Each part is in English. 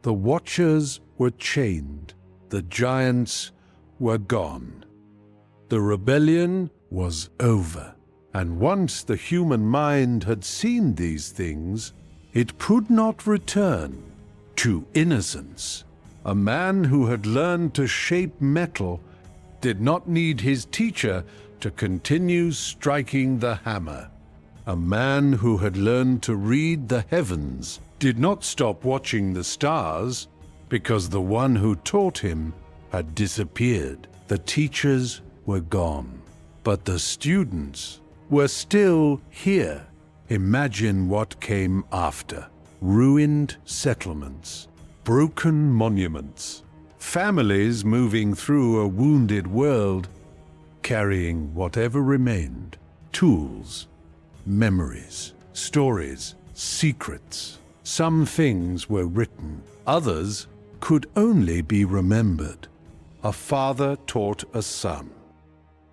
The Watchers were chained. The giants were gone. The rebellion was over. And once the human mind had seen these things, it could not return to innocence. A man who had learned to shape metal did not need his teacher to continue striking the hammer. A man who had learned to read the heavens did not stop watching the stars because the one who taught him had disappeared. The teachers were gone, but the students were still here. Imagine what came after. Ruined settlements, broken monuments, families moving through a wounded world, carrying whatever remained: tools, memories, stories, secrets. Some things were written, others could only be remembered. A father taught a son.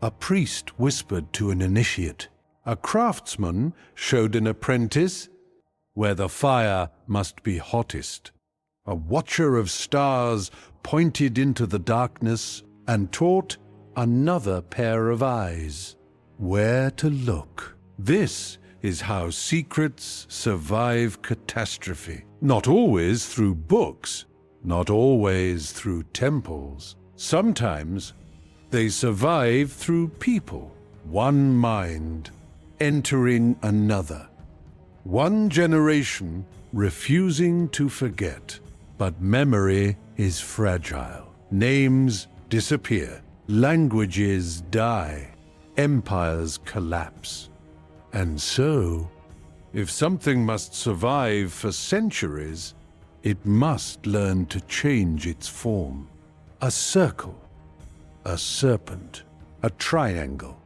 A priest whispered to an initiate. A craftsman showed an apprentice where the fire must be hottest. A watcher of stars pointed into the darkness and taught another pair of eyes where to look. This is how secrets survive catastrophe. Not always through books, not always through temples. Sometimes they survive through people, one mind entering another, one generation refusing to forget. But memory is fragile. Names disappear, languages die, empires collapse. And so, if something must survive for centuries, it must learn to change its form. A circle, a serpent, a triangle,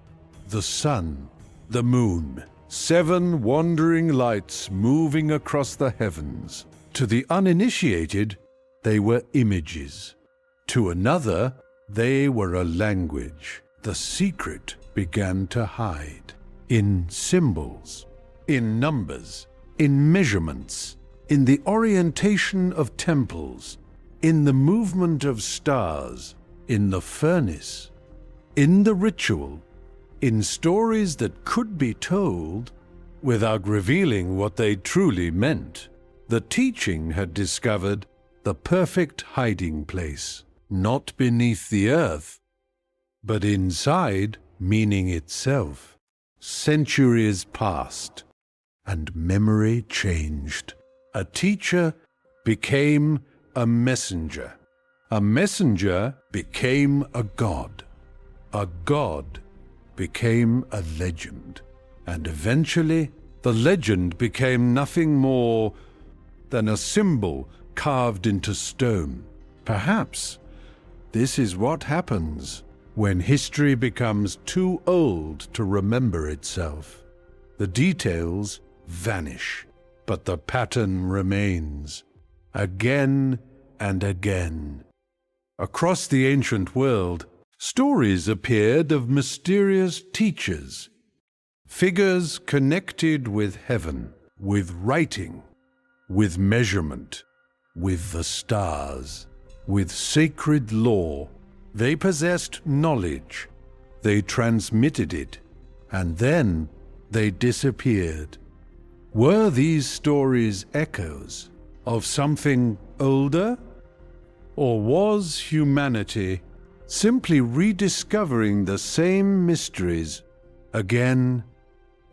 the sun, the moon, 7 wandering lights moving across the heavens. To the uninitiated, they were images. To another, they were a language. The secret began to hide in symbols, in numbers, in measurements, in the orientation of temples, in the movement of stars, in the furnace, in the ritual, in stories that could be told without revealing what they truly meant. The teaching had discovered the perfect hiding place, not beneath the earth, but inside meaning itself. Centuries passed, and memory changed. A teacher became a messenger. A messenger became a god. A god became a legend. And eventually, the legend became nothing more than a symbol carved into stone. Perhaps this is what happens when history becomes too old to remember itself. The details vanish, but the pattern remains, again and again. Across the ancient world, stories appeared of mysterious teachers, figures connected with heaven, with writing, with measurement, with the stars, with sacred law. They possessed knowledge, they transmitted it, and then they disappeared. Were these stories echoes of something older? Or was humanity simply rediscovering the same mysteries again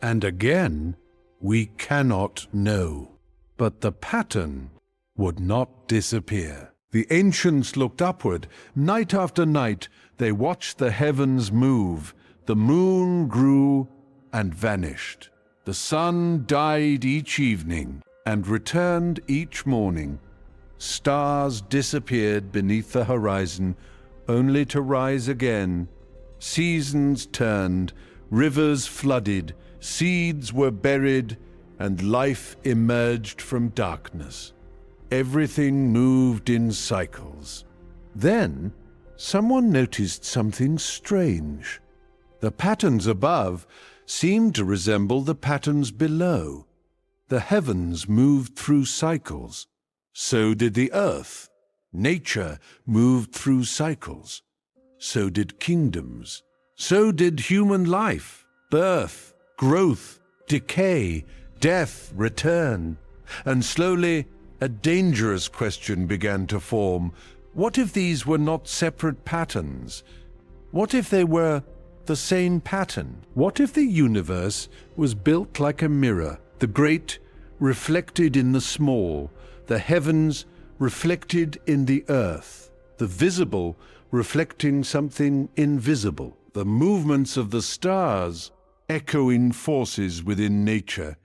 and again? We cannot know. But the pattern would not disappear. The ancients looked upward. Night after night, they watched the heavens move. The moon grew and vanished. The sun died each evening and returned each morning. Stars disappeared beneath the horizon, only to rise again. Seasons turned, rivers flooded, seeds were buried, and life emerged from darkness. Everything moved in cycles. Then, someone noticed something strange. The patterns above seemed to resemble the patterns below. The heavens moved through cycles, So did the earth. Nature moved through cycles. So did kingdoms. So did human life, birth, growth, decay, death, return. And slowly, a dangerous question began to form. What if these were not separate patterns? What if they were the same pattern? What if the universe was built like a mirror, the great reflected in the small, the heavens reflected in the earth, the visible reflecting something invisible, the movements of the stars echoing forces within nature,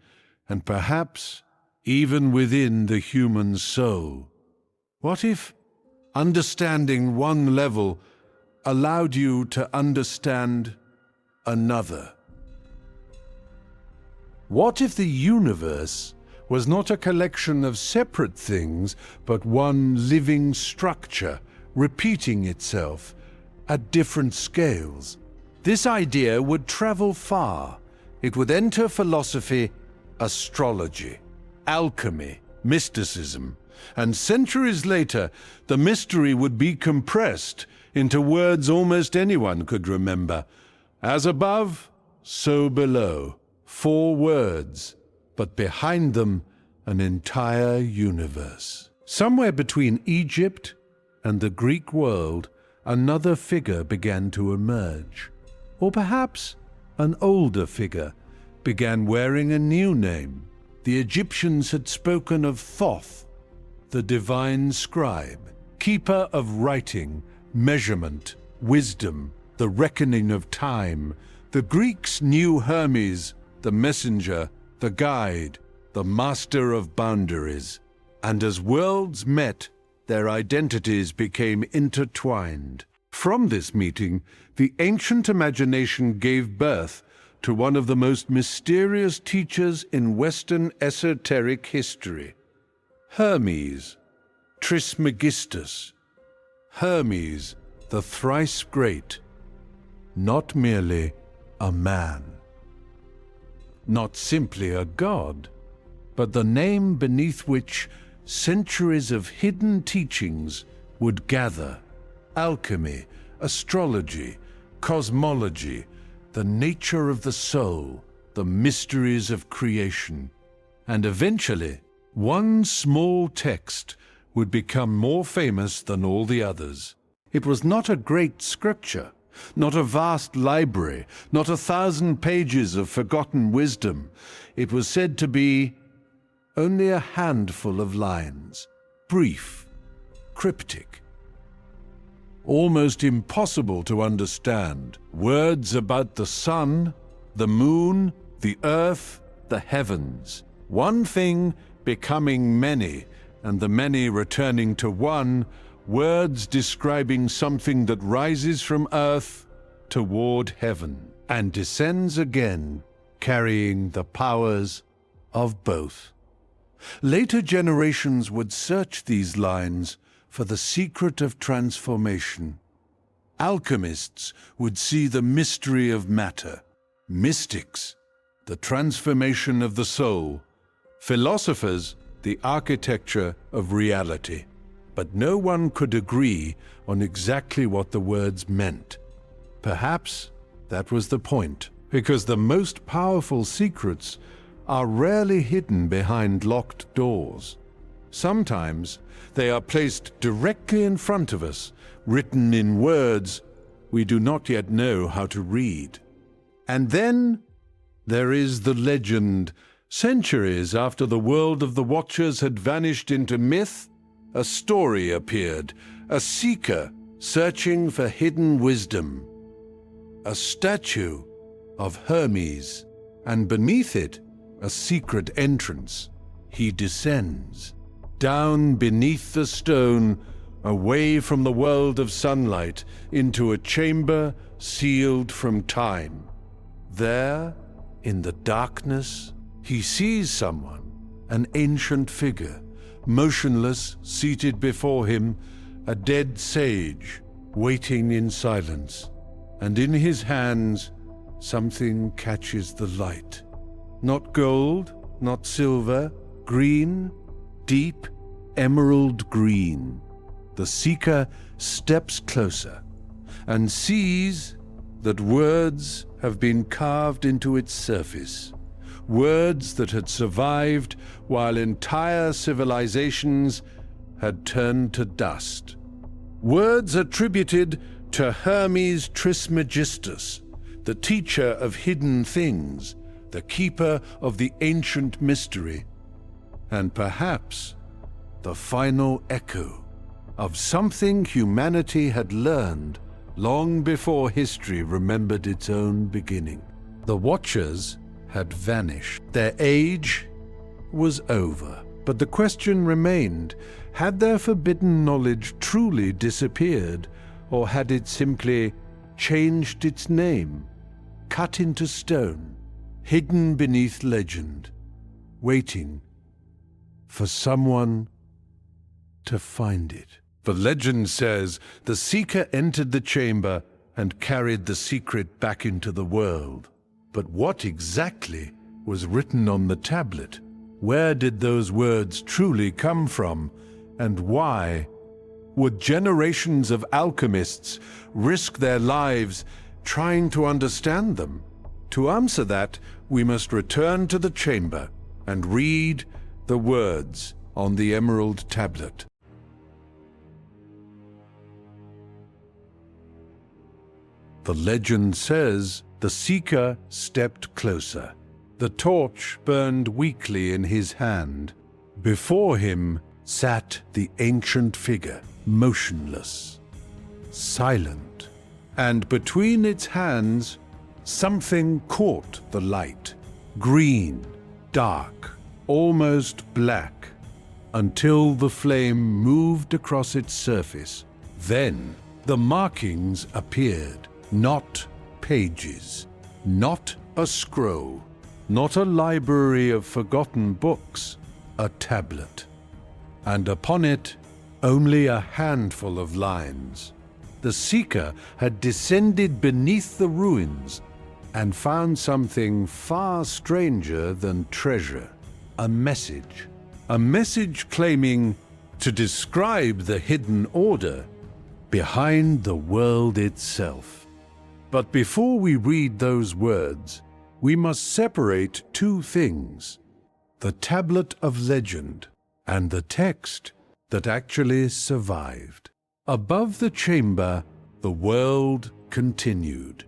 and perhaps even within the human soul? What if understanding one level allowed you to understand another? What if the universe was not a collection of separate things, but one living structure, repeating itself at different scales? This idea would travel far. It would enter philosophy, astrology, alchemy, mysticism, and centuries later, the mystery would be compressed into words almost anyone could remember. As above, so below. 4 words, but behind them, an entire universe. Somewhere between Egypt and the Greek world, another figure began to emerge. Or perhaps an older figure began wearing a new name. The Egyptians had spoken of Thoth, the divine scribe, keeper of writing, measurement, wisdom, the reckoning of time. The Greeks knew Hermes, the messenger, the guide, the master of boundaries. And as worlds met, their identities became intertwined. From this meeting, the ancient imagination gave birth to one of the most mysterious teachers in Western esoteric history, Hermes Trismegistus. Hermes, the thrice great, not merely a man. Not simply a god, but the name beneath which centuries of hidden teachings would gather. Alchemy, astrology, cosmology, the nature of the soul, the mysteries of creation. And eventually, one small text would become more famous than all the others. It was not a great scripture, not a vast library, not 1,000 pages of forgotten wisdom. It was said to be only a handful of lines, brief, cryptic, almost impossible to understand. Words about the sun, the moon, the earth, the heavens. One thing becoming many, and the many returning to one. Words describing something that rises from earth toward heaven and descends again, carrying the powers of both. Later generations would search these lines for the secret of transformation. Alchemists would see the mystery of matter. Mystics, the transformation of the soul. Philosophers, the architecture of reality. But no one could agree on exactly what the words meant. Perhaps that was the point, because the most powerful secrets are rarely hidden behind locked doors. Sometimes they are placed directly in front of us, written in words we do not yet know how to read. And then there is the legend. Centuries after the world of the Watchers had vanished into myth, a story appeared, a seeker searching for hidden wisdom. A statue of Hermes, and beneath it, a secret entrance. He descends, down beneath the stone, away from the world of sunlight, into a chamber sealed from time. There, in the darkness, he sees someone, an ancient figure, motionless, seated before him, a dead sage, waiting in silence. And in his hands, something catches the light. Not gold, not silver, green, deep, emerald green, the seeker steps closer and sees that words have been carved into its surface, words that had survived while entire civilizations had turned to dust. Words attributed to Hermes Trismegistus, the teacher of hidden things, the keeper of the ancient mystery, and perhaps the final echo of something humanity had learned long before history remembered its own beginning. The Watchers had vanished. Their age was over. But the question remained, had their forbidden knowledge truly disappeared, or had it simply changed its name, cut into stone, hidden beneath legend, waiting for someone to find it? The legend says the seeker entered the chamber and carried the secret back into the world. But what exactly was written on the tablet? Where did those words truly come from, and why? Would generations of alchemists risk their lives trying to understand them? To answer that, we must return to the chamber and read the words on the emerald tablet. The legend says the seeker stepped closer. The torch burned weakly in his hand. Before him sat the ancient figure, motionless, silent, and between its hands something caught the light. Green, dark, almost black, until the flame moved across its surface. Then the markings appeared. Not pages, not a scroll, not a library of forgotten books, a tablet. And upon it, only a handful of lines. The seeker had descended beneath the ruins and found something far stranger than treasure. A message claiming to describe the hidden order behind the world itself. But before we read those words, we must separate two things: the tablet of legend and the text that actually survived. Above the chamber, the world continued.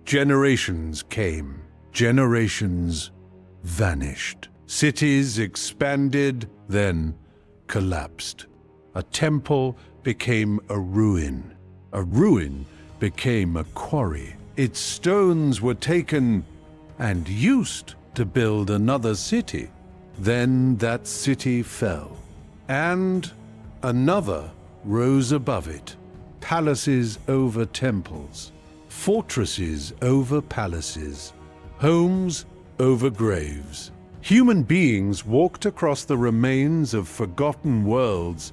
Generations came, generations vanished. Cities expanded, then collapsed. A temple became a ruin. A ruin became a quarry. Its stones were taken and used to build another city. Then that city fell, and another rose above it. Palaces over temples, fortresses over palaces, homes over graves. Human beings walked across the remains of forgotten worlds,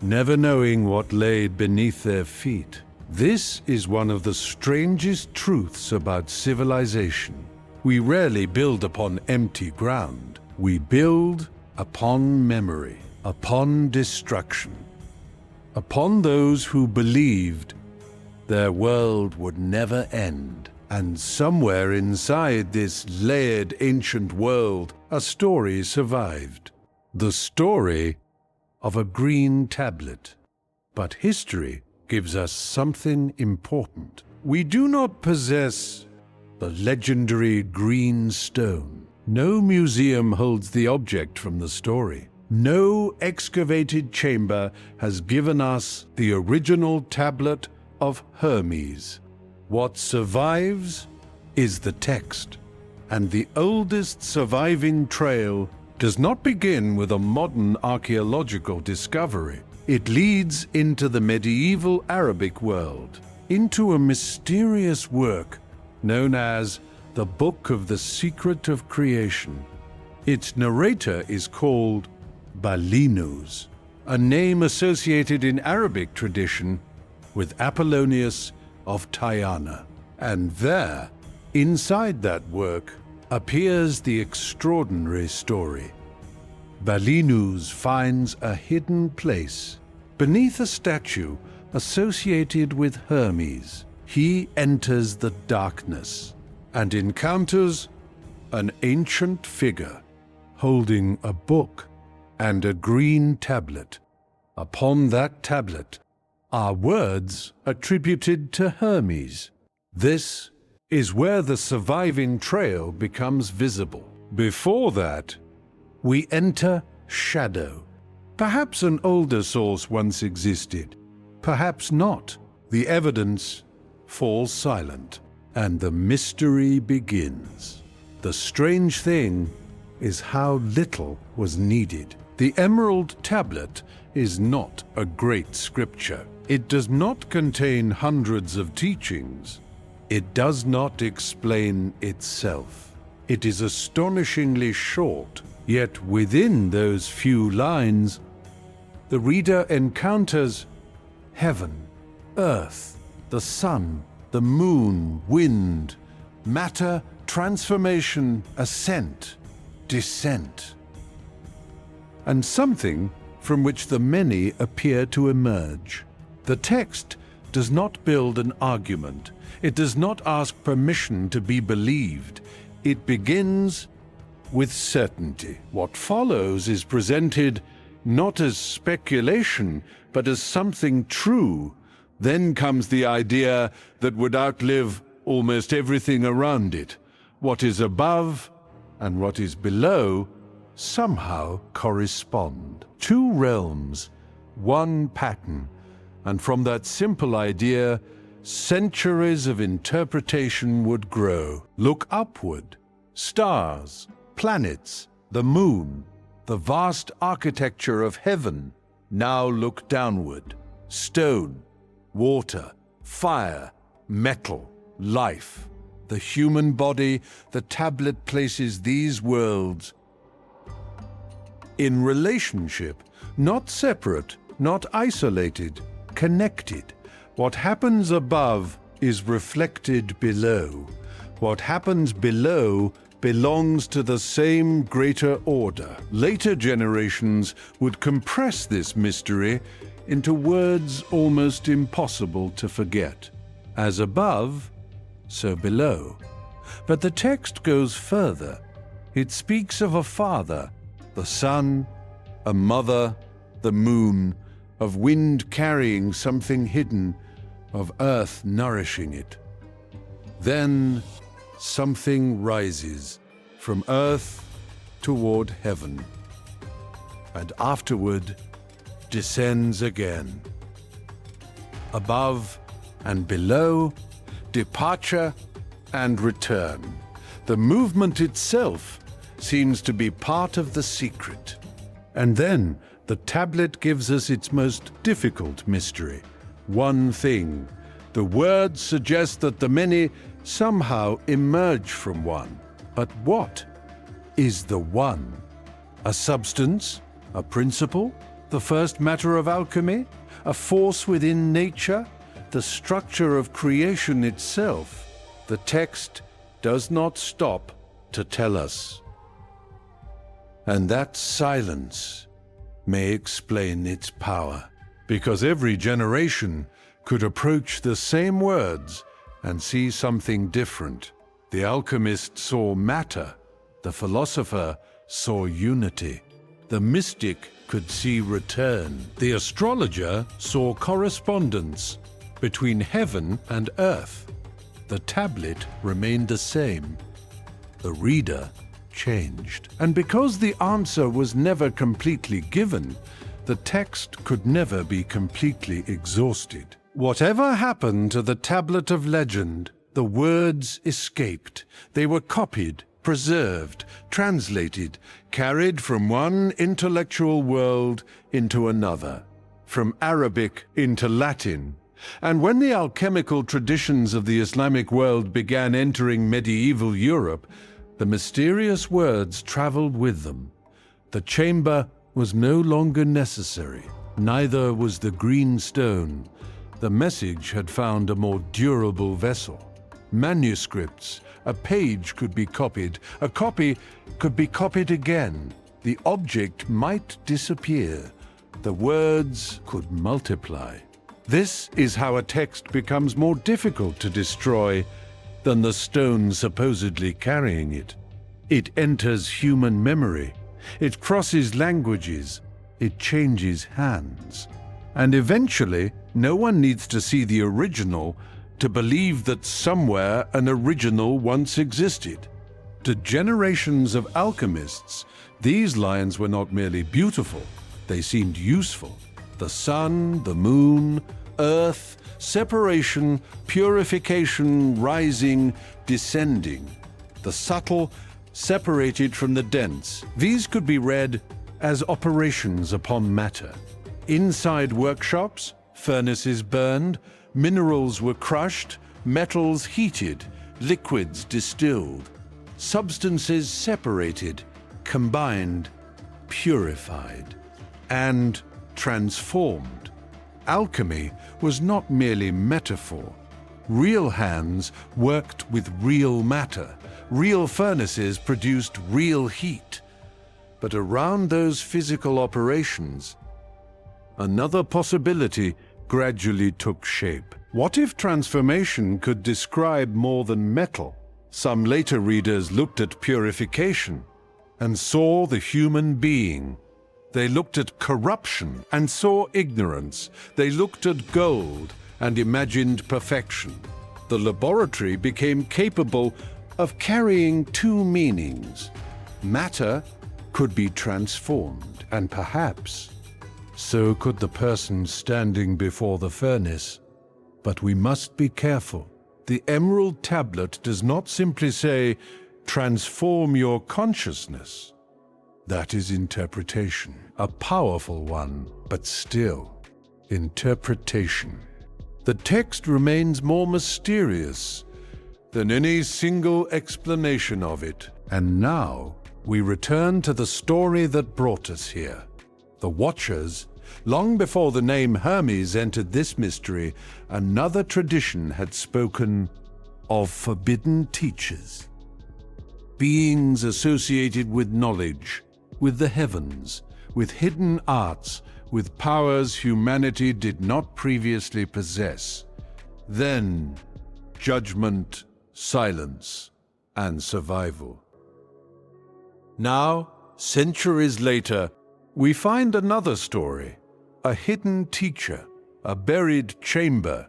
never knowing what lay beneath their feet. This is one of the strangest truths about civilization. We rarely build upon empty ground. We build upon memory, upon destruction, upon those who believed their world would never end. And somewhere inside this layered ancient world, a story survived. The story of a green tablet. But history gives us something important. We do not possess the legendary green stone. No museum holds the object from the story. No excavated chamber has given us the original tablet of Hermes. What survives is the text, and the oldest surviving trail does not begin with a modern archaeological discovery. It leads into the medieval Arabic world, into a mysterious work known as the Book of the Secret of Creation. Its narrator is called Balinus, a name associated in Arabic tradition with Apollonius of Tyana. And there, inside that work, appears the extraordinary story. Balinus finds a hidden place. Beneath a statue associated with Hermes, he enters the darkness and encounters an ancient figure holding a book and a green tablet. Upon that tablet are words attributed to Hermes. This is where the surviving trail becomes visible. Before that, we enter shadow. Perhaps an older source once existed, perhaps not. The evidence falls silent, and the mystery begins. The strange thing is how little was needed. The Emerald Tablet is not a great scripture. It does not contain hundreds of teachings. It does not explain itself. It is astonishingly short, yet within those few lines, the reader encounters heaven, earth, the sun, the moon, wind, matter, transformation, ascent, descent, and something from which the many appear to emerge. The text does not build an argument. It does not ask permission to be believed. It begins with certainty. What follows is presented not as speculation, but as something true. Then comes the idea that would outlive almost everything around it. What is above and what is below somehow correspond. Two realms, one pattern, and from that simple idea, centuries of interpretation would grow. Look upward. Stars, planets, the moon, the vast architecture of heaven. Now look downward. Stone, water, fire, metal, life. The human body, the tablet places these worlds in relationship, not separate, not isolated, connected. What happens above is reflected below. What happens below belongs to the same greater order. Later generations would compress this mystery into words almost impossible to forget. As above, so below. But the text goes further. It speaks of a father, the sun, a mother, the moon, of wind carrying something hidden, of earth nourishing it. Then something rises from earth toward heaven, and afterward descends again. Above and below, departure and return. The movement itself seems to be part of the secret. And then the tablet gives us its most difficult mystery. One thing. The words suggest that the many somehow emerge from one. But what is the one? A substance? A principle? The first matter of alchemy? A force within nature? The structure of creation itself? The text does not stop to tell us. And that silence may explain its power, because every generation could approach the same words and see something different. The alchemist saw matter, the philosopher saw unity, the mystic could see return, the astrologer saw correspondence between heaven and earth. The tablet remained the same. The reader changed. And because the answer was never completely given, the text could never be completely exhausted. Whatever happened to the tablet of legend, the words escaped. They were copied, preserved, translated, carried from one intellectual world into another, from Arabic into Latin. And when the alchemical traditions of the Islamic world began entering medieval Europe, the mysterious words traveled with them. The chamber was no longer necessary. Neither was the green stone. The message had found a more durable vessel. Manuscripts, a page could be copied. A copy could be copied again. the object might disappear. The words could multiply. This is how a text becomes more difficult to destroy than the stone supposedly carrying it. It enters human memory. It crosses languages. It changes hands. And eventually, no one needs to see the original to believe that somewhere an original once existed. To generations of alchemists, these lines were not merely beautiful, they seemed useful. The sun, the moon, earth, separation, purification, rising, descending. The subtle separated from the dense. These could be read as operations upon matter. Inside workshops, furnaces burned, minerals were crushed, metals heated, liquids distilled, substances separated, combined, purified, and transformed. Alchemy was not merely metaphor. Real hands worked with real matter. Real furnaces produced real heat. But around those physical operations, another possibility gradually took shape. What if transformation could describe more than metal? Some later readers looked at purification and saw the human being. They looked at corruption and saw ignorance. They looked at gold and imagined perfection. The laboratory became capable of carrying two meanings. Matter could be transformed, and perhaps so could the person standing before the furnace. But we must be careful. The Emerald Tablet does not simply say, "Transform your consciousness." That is interpretation, a powerful one, but still interpretation. The text remains more mysterious than any single explanation of it. And now we return to the story that brought us here. The Watchers, long before the name Hermes entered this mystery, another tradition had spoken of forbidden teachers. Beings associated with knowledge, with the heavens, with hidden arts, with powers humanity did not previously possess. Then, judgment, silence, and survival. Now, centuries later, we find another story, a hidden teacher, a buried chamber,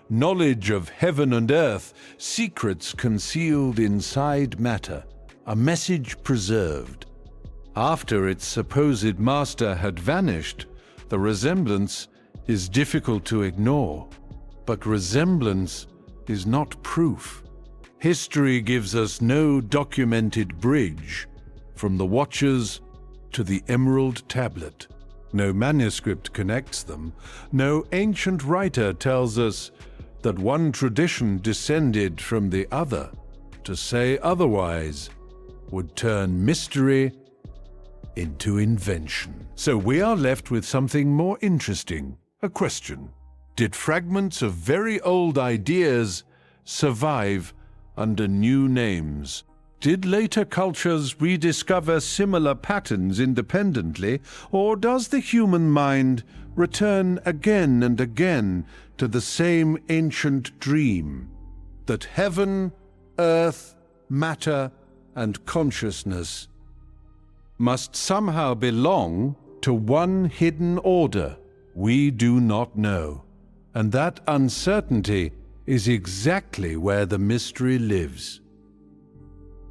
knowledge of heaven and earth, secrets concealed inside matter, a message preserved. After its supposed master had vanished, the resemblance is difficult to ignore. But resemblance is not proof. History gives us no documented bridge from the Watchers to the Emerald Tablet. No manuscript connects them. No ancient writer tells us that one tradition descended from the other. To say otherwise would turn mystery into invention. So we are left with something more interesting, a question. Did fragments of very old ideas survive under new names? Did later cultures rediscover similar patterns independently, or does the human mind return again and again to the same ancient dream that heaven, earth, matter, and consciousness must somehow belong to one hidden order? We do not know. And that uncertainty is exactly where the mystery lives.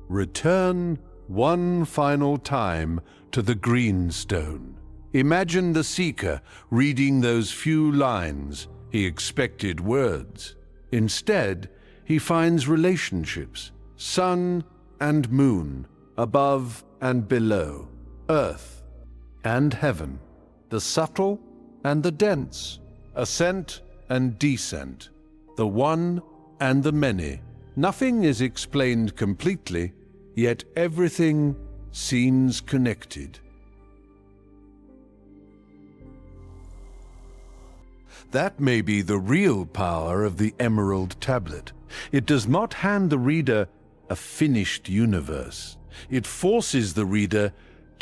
Return one final time to the green stone. Imagine the seeker reading those few lines. He expected words. Instead, he finds relationships, sun and moon, above and below, earth and heaven, the subtle and the dense, ascent and descent, the one and the many. Nothing is explained completely, yet everything seems connected. That may be the real power of the Emerald Tablet. It does not hand the reader a finished universe. It forces the reader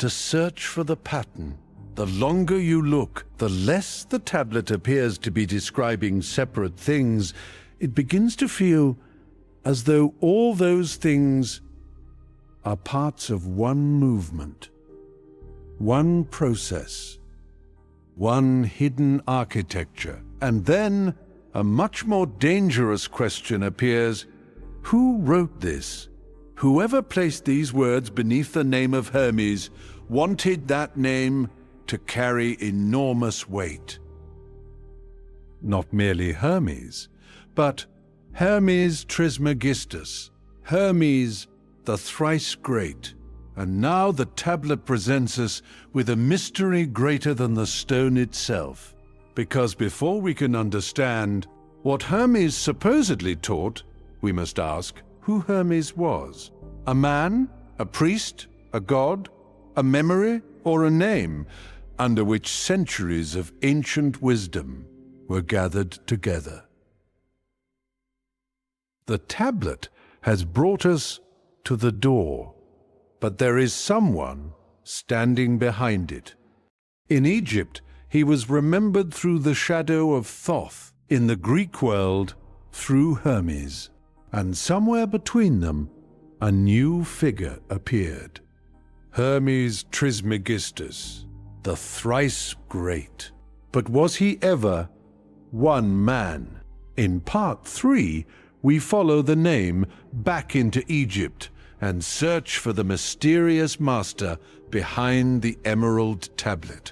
to search for the pattern. The longer you look, the less the tablet appears to be describing separate things. It begins to feel as though all those things are parts of one movement, one process, one hidden architecture. And then a much more dangerous question appears. Who wrote this? Whoever placed these words beneath the name of Hermes wanted that name to carry enormous weight. Not merely Hermes, but Hermes Trismegistus, Hermes the thrice great. And now the tablet presents us with a mystery greater than the stone itself. Because before we can understand what Hermes supposedly taught, we must ask who Hermes was. A man, a priest, a god, a memory, or a name under which centuries of ancient wisdom were gathered together. The tablet has brought us to the door, but there is someone standing behind it. In Egypt, he was remembered through the shadow of Thoth, in the Greek world through Hermes, and somewhere between them, a new figure appeared. Hermes Trismegistus, the thrice great. But was he ever one man? In part 3, we follow the name back into Egypt and search for the mysterious master behind the emerald tablet.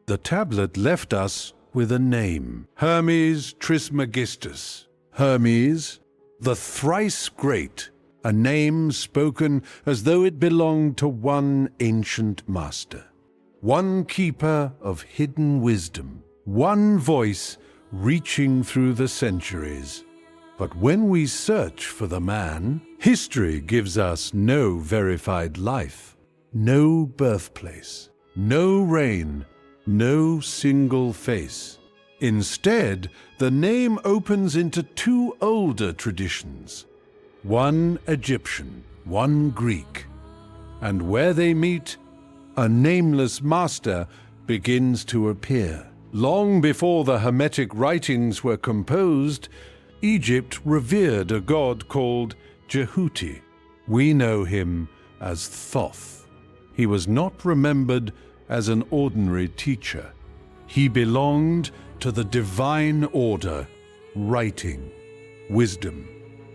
The tablet left us with a name, Hermes Trismegistus. Hermes, the thrice great, a name spoken as though it belonged to one ancient master, one keeper of hidden wisdom, one voice reaching through the centuries. But when we search for the man, history gives us no verified life, no birthplace, no reign, no single face. Instead, the name opens into two older traditions, one Egyptian, one Greek. And where they meet, a nameless master begins to appear. Long before the Hermetic writings were composed, Egypt revered a god called Jehuti. We know him as Thoth. He was not remembered as an ordinary teacher. He belonged to the divine order, writing, wisdom,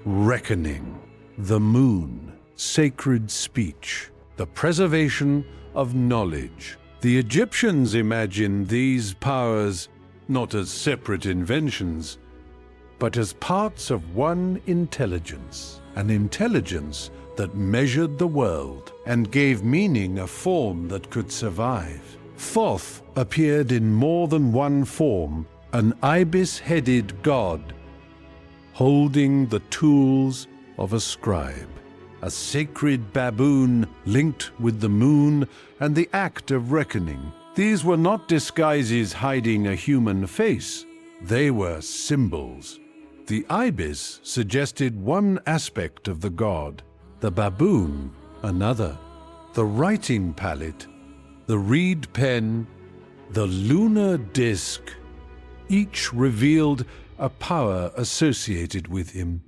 reckoning, the moon, sacred speech, the preservation of knowledge. The Egyptians imagined these powers not as separate inventions, but as parts of one intelligence, an intelligence that measured the world and gave meaning a form that could survive. Thoth appeared in more than one form, an ibis-headed god, holding the tools of a scribe, a sacred baboon linked with the moon and the act of reckoning. These were not disguises hiding a human face, they were symbols. The ibis suggested one aspect of the god, the baboon another. The writing palette, the reed pen, the lunar disk, each revealed a power associated with him.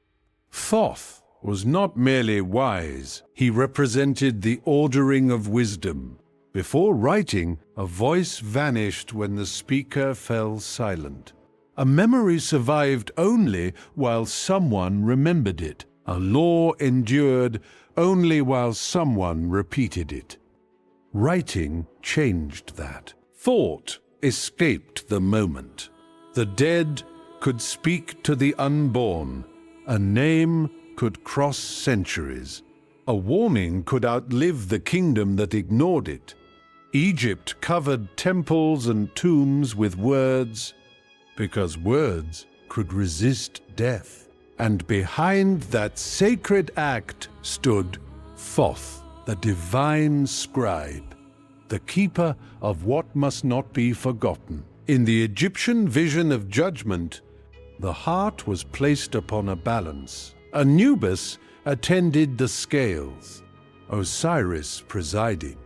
Thoth was not merely wise, he represented the ordering of wisdom. Before writing, a voice vanished when the speaker fell silent. A memory survived only while someone remembered it. A law endured only while someone repeated it. Writing changed that. Thought escaped the moment. The dead could speak to the unborn. A name could cross centuries. A warning could outlive the kingdom that ignored it. Egypt covered temples and tombs with words, because words could resist death. And behind that sacred act stood Thoth, the divine scribe, the keeper of what must not be forgotten. In the Egyptian vision of judgment, the heart was placed upon a balance. Anubis attended the scales. Osiris presided,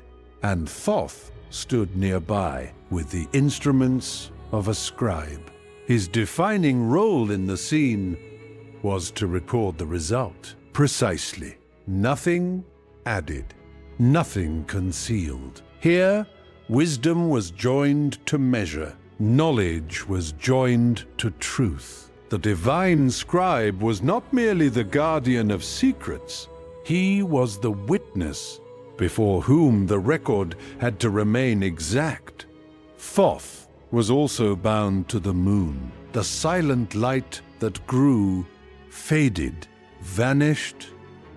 and Thoth stood nearby with the instruments of a scribe. His defining role in the scene was to record the result precisely. Nothing added, nothing concealed. Here, wisdom was joined to measure, knowledge was joined to truth. The divine scribe was not merely the guardian of secrets, he was the witness before whom the record had to remain exact. Thoth was also bound to the moon, the silent light that grew, faded, vanished,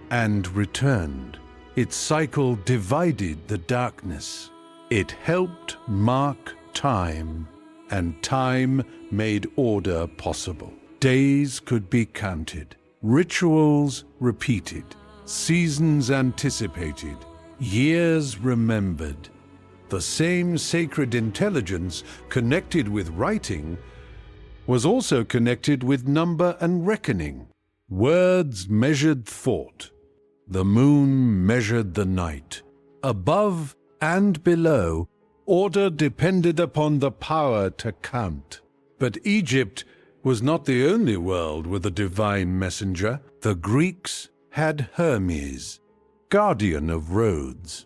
and returned. Its cycle divided the darkness. It helped mark time, and time made order possible. Days could be counted, rituals repeated, seasons anticipated, years remembered. The same sacred intelligence connected with writing was also connected with number and reckoning. Words measured thought. The moon measured the night. Above and below, order depended upon the power to count. But Egypt was not the only world with a divine messenger. The Greeks had Hermes, guardian of roads,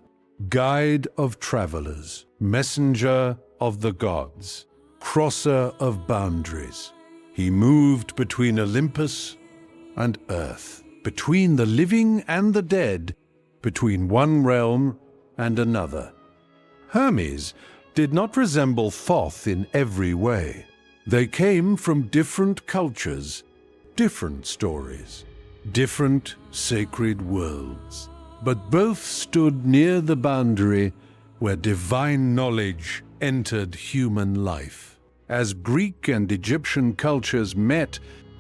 guide of travelers, messenger of the gods, crosser of boundaries. He moved between Olympus and earth, between the living and the dead, between one realm and another. Hermes did not resemble Thoth in every way. They came from different cultures, different stories, different sacred worlds, but both stood near the boundary where divine knowledge entered human life. As Greek and Egyptian cultures met,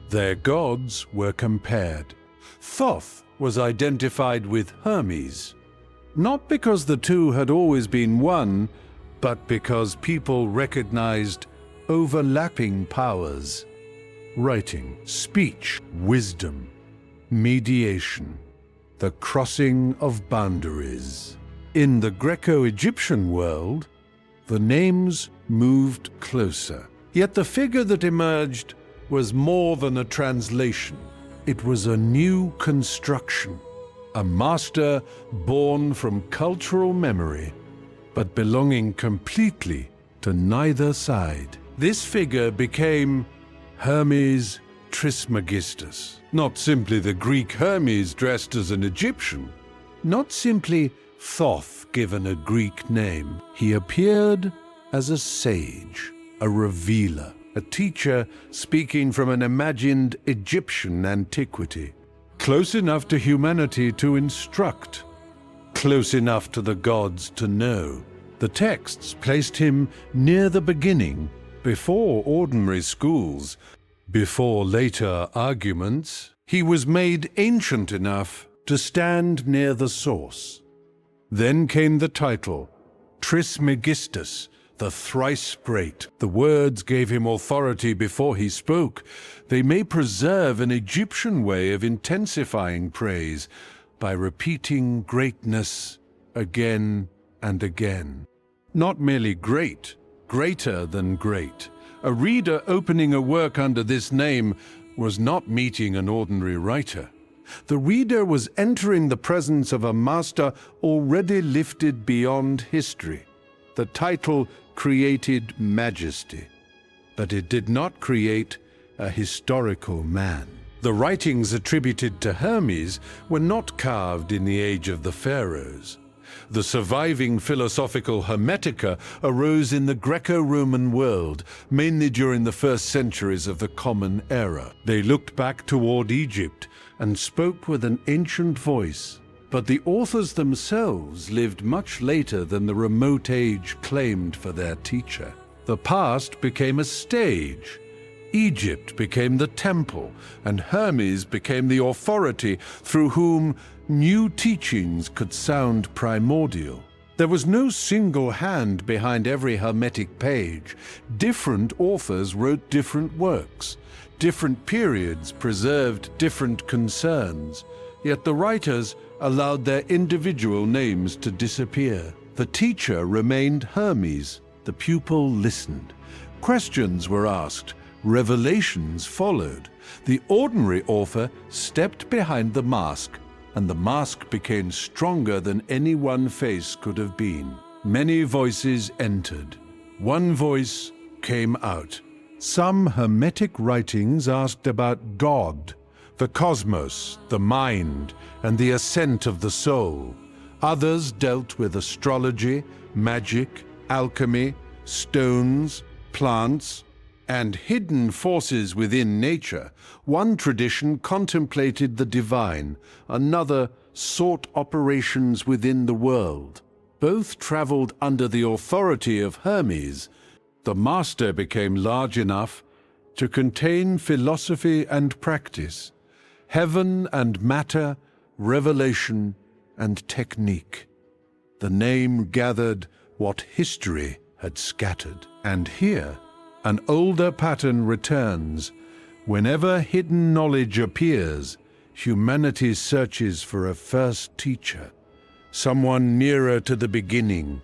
their gods were compared. Thoth was identified with Hermes, not because the two had always been one, but because people recognized overlapping powers: writing, speech, wisdom, mediation, the crossing of boundaries. In the Greco-Egyptian world, the names moved closer. Yet the figure that emerged was more than a translation. It was a new construction, a master born from cultural memory, but belonging completely to neither side. This figure became Hermes Trismegistus, not simply the Greek Hermes dressed as an Egyptian, not simply Thoth given a Greek name. He appeared as a sage, a revealer, a teacher speaking from an imagined Egyptian antiquity, close enough to humanity to instruct, close enough to the gods to know. The texts placed him near the beginning, before ordinary schools, before later arguments. He was made ancient enough to stand near the source. Then came the title, Trismegistus, the thrice great. The words gave him authority before he spoke. They may preserve an Egyptian way of intensifying praise by repeating greatness again and again. Not merely great, greater than great. A reader opening a work under this name was not meeting an ordinary writer. The reader was entering the presence of a master already lifted beyond history. The title created majesty, but it did not create a historical man. The writings attributed to Hermes were not carved in the age of the pharaohs. The surviving philosophical Hermetica arose in the Greco-Roman world, mainly during the first centuries of the Common Era. They looked back toward Egypt and spoke with an ancient voice. But the authors themselves lived much later than the remote age claimed for their teacher. The past became a stage. Egypt became the temple, and Hermes became the authority through whom new teachings could sound primordial. There was no single hand behind every Hermetic page. Different authors wrote different works. Different periods preserved different concerns. Yet the writers allowed their individual names to disappear. The teacher remained Hermes. The pupil listened. Questions were asked. Revelations followed. The ordinary author stepped behind the mask, and the mask became stronger than any one face could have been. Many voices entered. One voice came out. Some Hermetic writings asked about God, the cosmos, the mind, and the ascent of the soul. Others dealt with astrology, magic, alchemy, stones, plants, and hidden forces within nature. One tradition contemplated the divine, another sought operations within the world. Both traveled under the authority of Hermes. The master became large enough to contain philosophy and practice, heaven and matter, revelation and technique. The name gathered what history had scattered. And here, an older pattern returns. Whenever hidden knowledge appears, humanity searches for a first teacher, someone nearer to the beginning,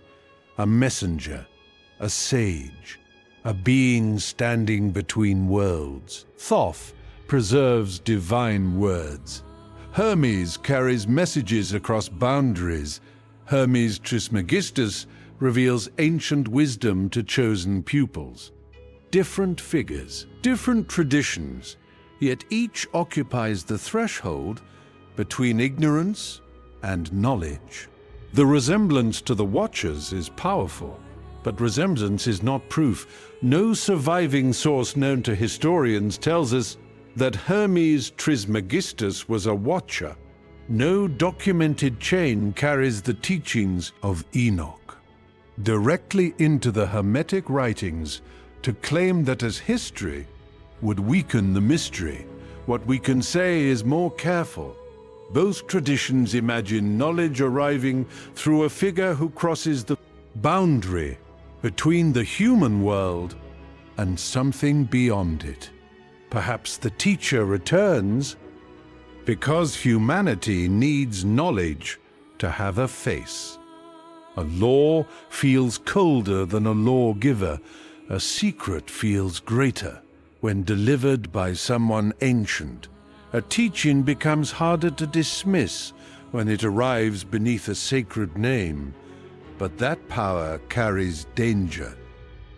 a messenger, a sage, a being standing between worlds. Thoth preserves divine words. Hermes carries messages across boundaries. Hermes Trismegistus reveals ancient wisdom to chosen pupils. Different figures, different traditions, yet each occupies the threshold between ignorance and knowledge. The resemblance to the Watchers is powerful, but resemblance is not proof. No surviving source known to historians tells us that Hermes Trismegistus was a Watcher. No documented chain carries the teachings of Enoch directly into the Hermetic writings. To claim that as history would weaken the mystery. What we can say is more careful. Both traditions imagine knowledge arriving through a figure who crosses the boundary between the human world and something beyond it. Perhaps the teacher returns because humanity needs knowledge to have a face. A law feels colder than a lawgiver. A secret feels greater when delivered by someone ancient. A teaching becomes harder to dismiss when it arrives beneath a sacred name. But that power carries danger.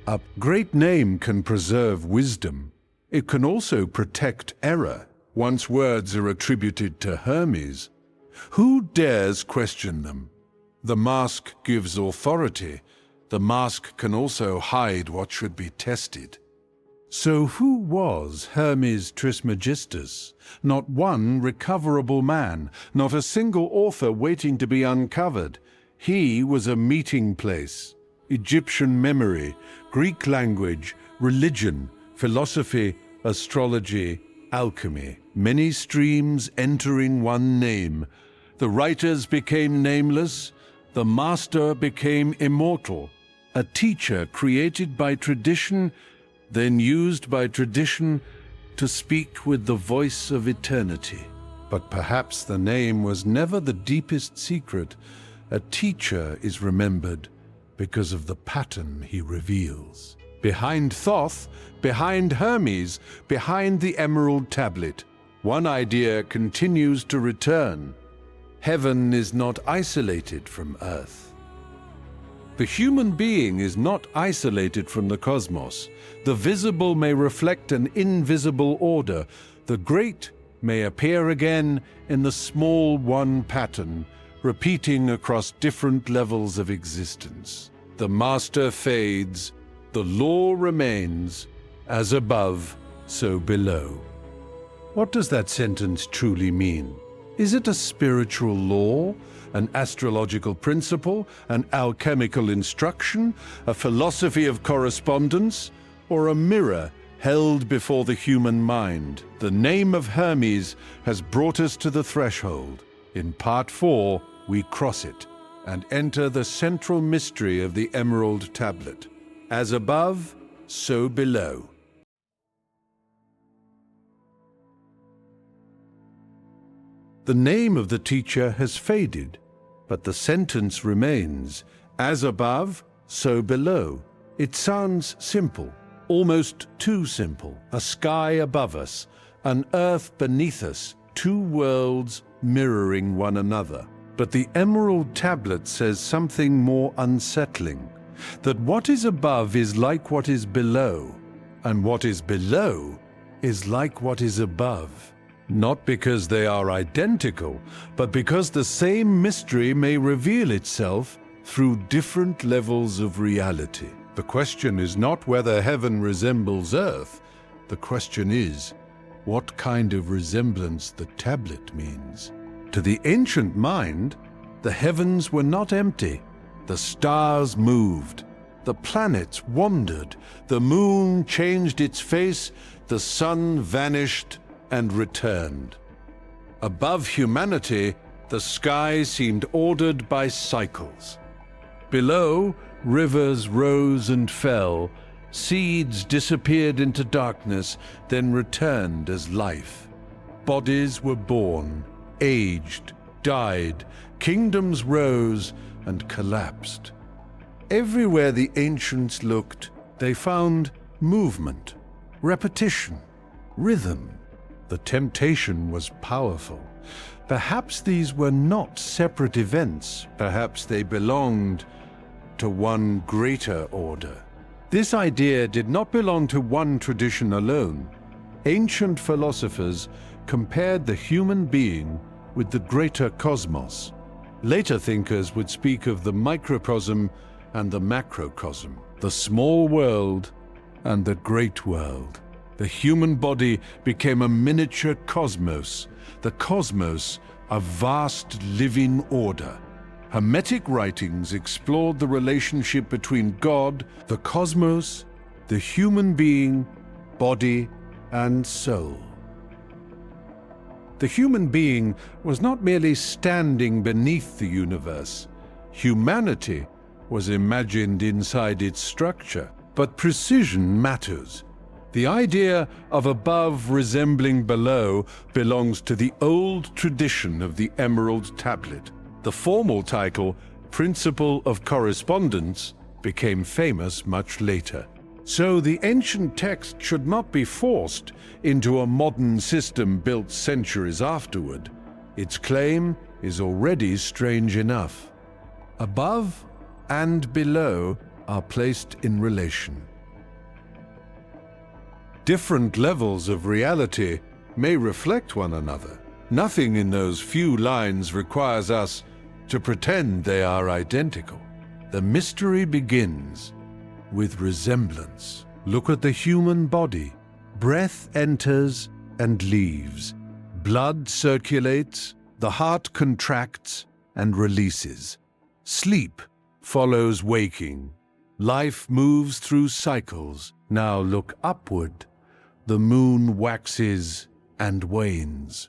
A great name can preserve wisdom. It can also protect error. Once words are attributed to Hermes, who dares question them? The mask gives authority. The mask can also hide what should be tested. So who was Hermes Trismegistus? Not one recoverable man, not a single author waiting to be uncovered. He was a meeting place. Egyptian memory, Greek language, religion, philosophy, astrology, alchemy. Many streams entering one name. The writers became nameless. The master became immortal. A teacher created by tradition, then used by tradition to speak with the voice of eternity. But perhaps the name was never the deepest secret. A teacher is remembered because of the pattern he reveals. Behind Thoth, behind Hermes, behind the Emerald Tablet, one idea continues to return. Heaven is not isolated from earth. The human being is not isolated from the cosmos. The visible may reflect an invisible order. The great may appear again in the small one pattern, repeating across different levels of existence. The master fades, the law remains, as above, so below. What does that sentence truly mean? Is it a spiritual law, an astrological principle, an alchemical instruction, a philosophy of correspondence, or a mirror held before the human mind? The name of Hermes has brought us to the threshold. In Part 4, we cross it and enter the central mystery of the Emerald Tablet. As above, so below. The name of the teacher has faded, but the sentence remains, as above, so below. It sounds simple, almost too simple. A sky above us, an earth beneath us, two worlds mirroring one another. But the emerald tablet says something more unsettling, that what is above is like what is below, and what is below is like what is above. Not because they are identical, but because the same mystery may reveal itself through different levels of reality. The question is not whether heaven resembles earth. The question is what kind of resemblance the tablet means. To the ancient mind, the heavens were not empty. The stars moved. The planets wandered. The moon changed its face. The sun vanished and returned. Above humanity, the sky seemed ordered by cycles. Below, rivers rose and fell. Seeds disappeared into darkness, then returned as life. Bodies were born, aged, died. Kingdoms rose and collapsed. Everywhere the ancients looked, they found movement, repetition, rhythm. The temptation was powerful. Perhaps these were not separate events. Perhaps they belonged to one greater order. This idea did not belong to one tradition alone. Ancient philosophers compared the human being with the greater cosmos. Later thinkers would speak of the microcosm and the macrocosm, the small world and the great world. The human body became a miniature cosmos, the cosmos, a vast living order. Hermetic writings explored the relationship between God, the cosmos, the human being, body, and soul. The human being was not merely standing beneath the universe. Humanity was imagined inside its structure, but precision matters. The idea of above resembling below belongs to the old tradition of the Emerald Tablet. The formal title, Principle of Correspondence, became famous much later. So the ancient text should not be forced into a modern system built centuries afterward. Its claim is already strange enough. Above and below are placed in relation. Different levels of reality may reflect one another. Nothing in those few lines requires us to pretend they are identical. The mystery begins with resemblance. Look at the human body. Breath enters and leaves. Blood circulates, the heart contracts and releases. Sleep follows waking. Life moves through cycles. Now look upward. The moon waxes and wanes.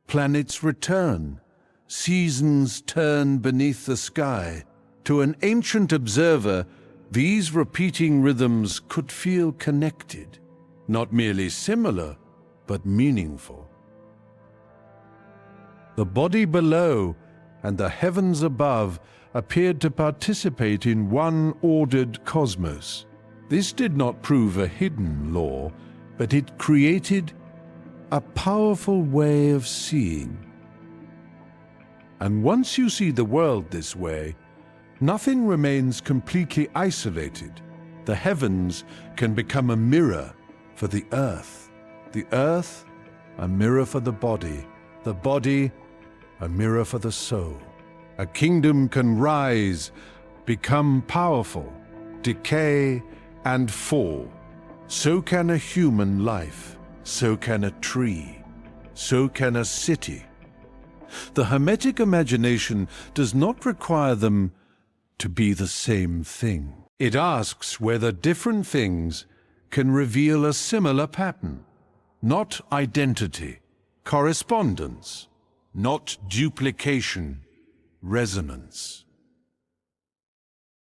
Planets return. Seasons turn beneath the sky. To an ancient observer, these repeating rhythms could feel connected, not merely similar, but meaningful. The body below and the heavens above appeared to participate in one ordered cosmos. This did not prove a hidden law, but it created a powerful way of seeing. And once you see the world this way, nothing remains completely isolated. The heavens can become a mirror for the earth a mirror for the body a mirror for the soul. A kingdom can rise, become powerful, decay, and fall. So can a human life, so can a tree, so can a city. The Hermetic imagination does not require them to be the same thing. It asks whether different things can reveal a similar pattern, not identity, correspondence, not duplication, resonance.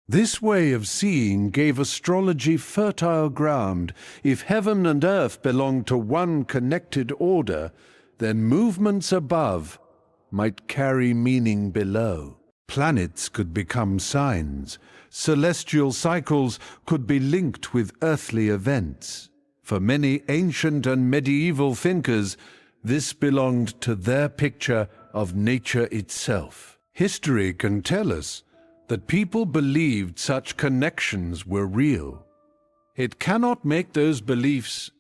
This way of seeing gave astrology fertile ground. If heaven and earth belong to one connected order, then movements above might carry meaning below. Planets could become signs. Celestial cycles could be linked with earthly events. For many ancient and medieval thinkers, this belonged to their picture of nature itself. History can tell us that people believed such connections were real. It cannot make those beliefs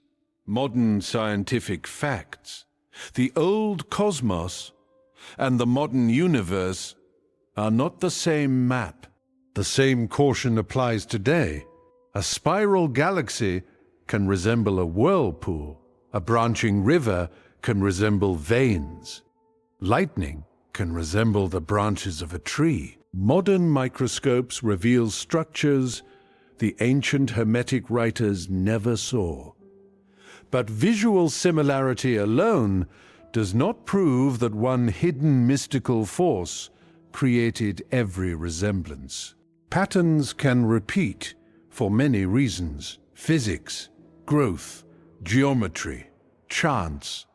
modern scientific facts. The old cosmos and the modern universe are not the same map. The same caution applies today. A spiral galaxy can resemble a whirlpool. A branching river can resemble veins. Lightning can resemble the branches of a tree. Modern microscopes reveal structures the ancient Hermetic writers never saw. But visual similarity alone does not prove that one hidden mystical force created every resemblance. Patterns can repeat for many reasons: physics, growth, geometry, chance.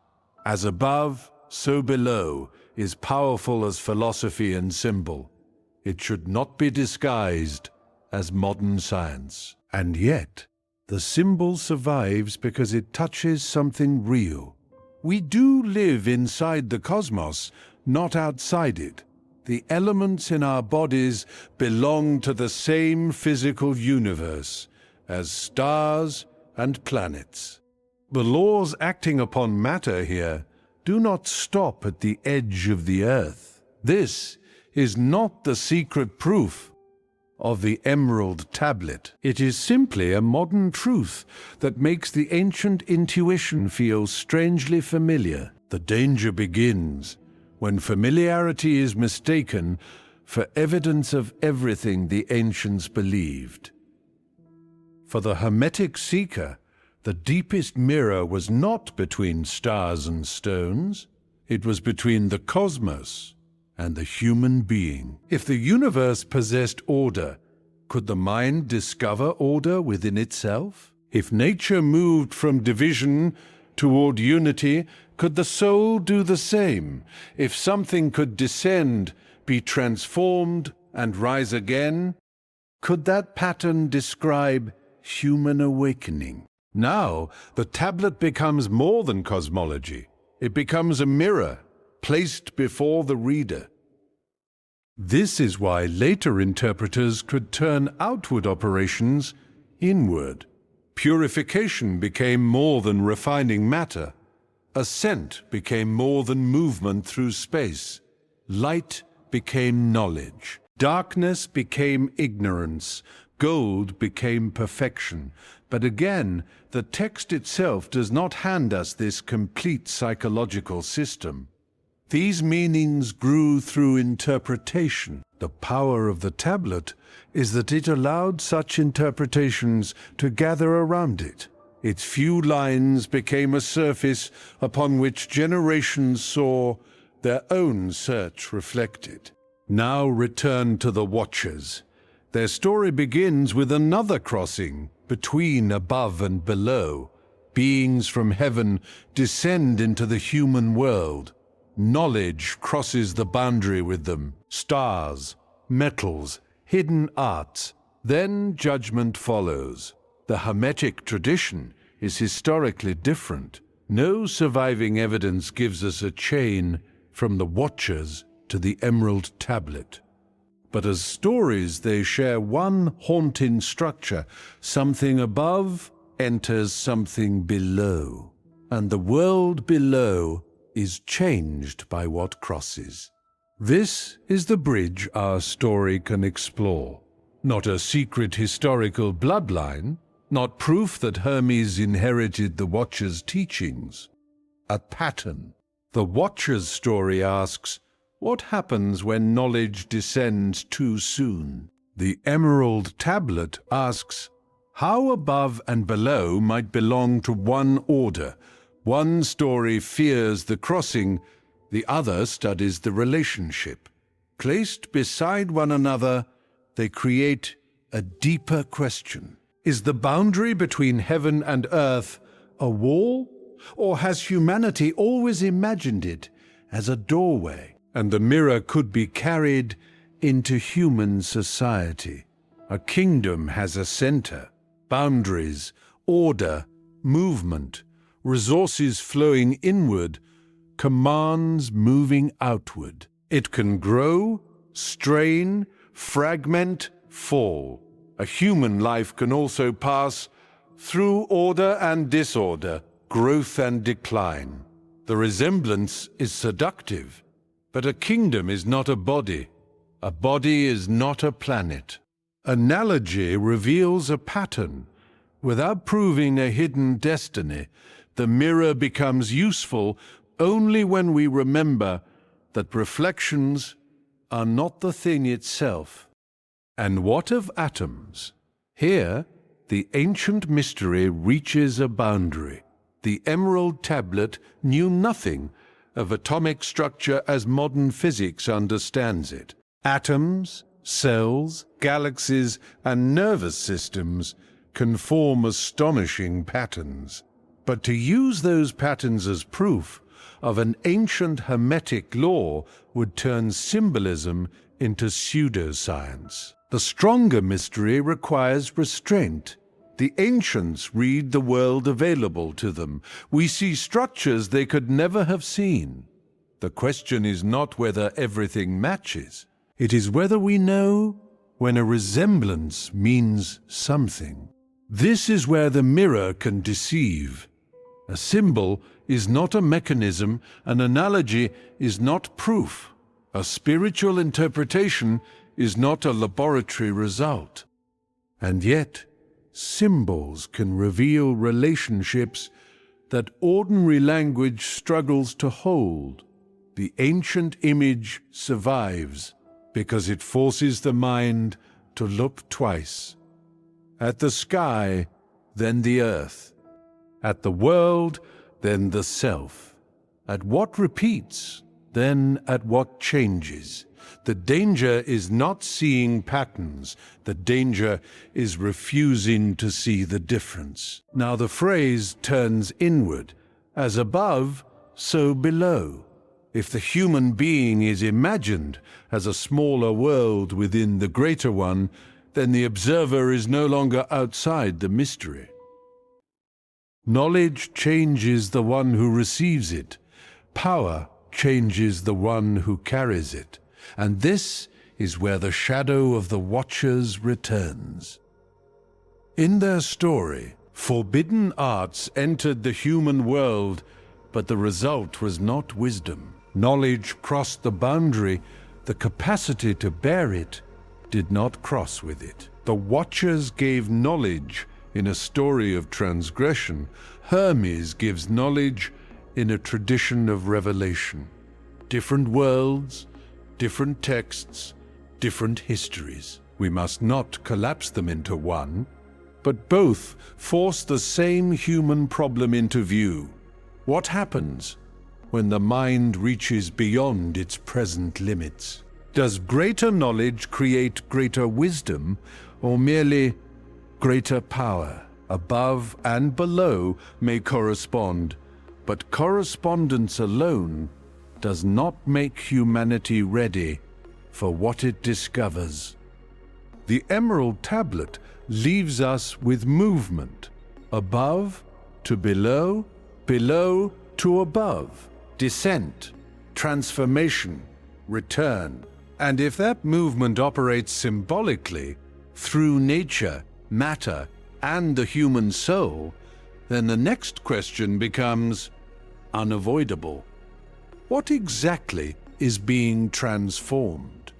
As above, so below is powerful as philosophy and symbol. It should not be disguised as modern science. And yet, the symbol survives because it touches something real. We do live inside the cosmos, not outside it. The elements in our bodies belong to the same physical universe as stars and planets. The laws acting upon matter here do not stop at the edge of the earth. This is not the secret proof of the Emerald Tablet. It is simply a modern truth that makes the ancient intuition feel strangely familiar. The danger begins when familiarity is mistaken for evidence of everything the ancients believed. For the Hermetic seeker, the deepest mirror was not between stars and stones. It was between the cosmos and the human being. If the universe possessed order, could the mind discover order within itself? If nature moved from division toward unity, could the soul do the same? If something could descend, be transformed, and rise again, could that pattern describe human awakening? Now, the tablet becomes more than cosmology. It becomes a mirror placed before the reader. This is why later interpreters could turn outward operations inward. Purification became more than refining matter. Ascent became more than movement through space. Light became knowledge. Darkness became ignorance. Gold became perfection. But again, the text itself does not hand us this complete psychological system. These meanings grew through interpretation. The power of the tablet is that it allowed such interpretations to gather around it. Its few lines became a surface upon which generations saw their own search reflected. Now return to the Watchers. Their story begins with another crossing between above and below. Beings from heaven descend into the human world. Knowledge crosses the boundary with them. Stars, metals, hidden arts. Then judgment follows. The Hermetic tradition is historically different. No surviving evidence gives us a chain from the Watchers to the Emerald Tablet. But as stories, they share one haunting structure. Something above enters something below, and the world below is changed by what crosses. This is the bridge our story can explore. Not a secret historical bloodline, not proof that Hermes inherited the Watcher's teachings. A pattern. The Watcher's story asks, what happens when knowledge descends too soon? The Emerald Tablet asks, how above and below might belong to one order? One story fears the crossing, the other studies the relationship. Placed beside one another, they create a deeper question. Is the boundary between heaven and earth a wall, or has humanity always imagined it as a doorway? and the mirror could be carried into human society. A kingdom has a center, boundaries, order, movement, resources flowing inward, commands moving outward. It can grow, strain, fragment, fall. A human life can also pass through order and disorder, growth and decline. The resemblance is seductive, but a kingdom is not a body. A body is not a planet. Analogy reveals a pattern. Without proving a hidden destiny, the mirror becomes useful only when we remember that reflections are not the thing itself. And what of atoms? Here, the ancient mystery reaches a boundary. The emerald tablet knew nothing of atomic structure as modern physics understands it. Atoms, cells, galaxies, and nervous systems can form astonishing patterns. But to use those patterns as proof of an ancient Hermetic law would turn symbolism into pseudoscience. The stronger mystery requires restraint. The ancients read the world available to them. We see structures they could never have seen. The question is not whether everything matches. It is whether we know when a resemblance means something. This is where the mirror can deceive. A symbol is not a mechanism, an analogy is not proof. A spiritual interpretation is not a laboratory result. And yet, symbols can reveal relationships that ordinary language struggles to hold. The ancient image survives because it forces the mind to look twice. At the sky, then the earth. At the world, then the self. At what repeats, then at what changes. The danger is not seeing patterns. The danger is refusing to see the difference. Now the phrase turns inward. As above, so below. If the human being is imagined as a smaller world within the greater one, then the observer is no longer outside the mystery. Knowledge changes the one who receives it. Power changes the one who carries it. And this is where the shadow of the Watchers returns. In their story, forbidden arts entered the human world, but the result was not wisdom. Knowledge crossed the boundary. The capacity to bear it did not cross with it. The Watchers gave knowledge in a story of transgression. Hermes gives knowledge in a tradition of revelation. Different worlds, different texts, different histories. We must not collapse them into one, but both force the same human problem into view. What happens when the mind reaches beyond its present limits? Does greater knowledge create greater wisdom, or merely greater power? Above and below may correspond, but correspondence alone does not make humanity ready for what it discovers. The Emerald Tablet leaves us with movement, above to below, below to above, descent, transformation, return. And if that movement operates symbolically through nature, matter, and the human soul, then the next question becomes unavoidable. What exactly is being transformed?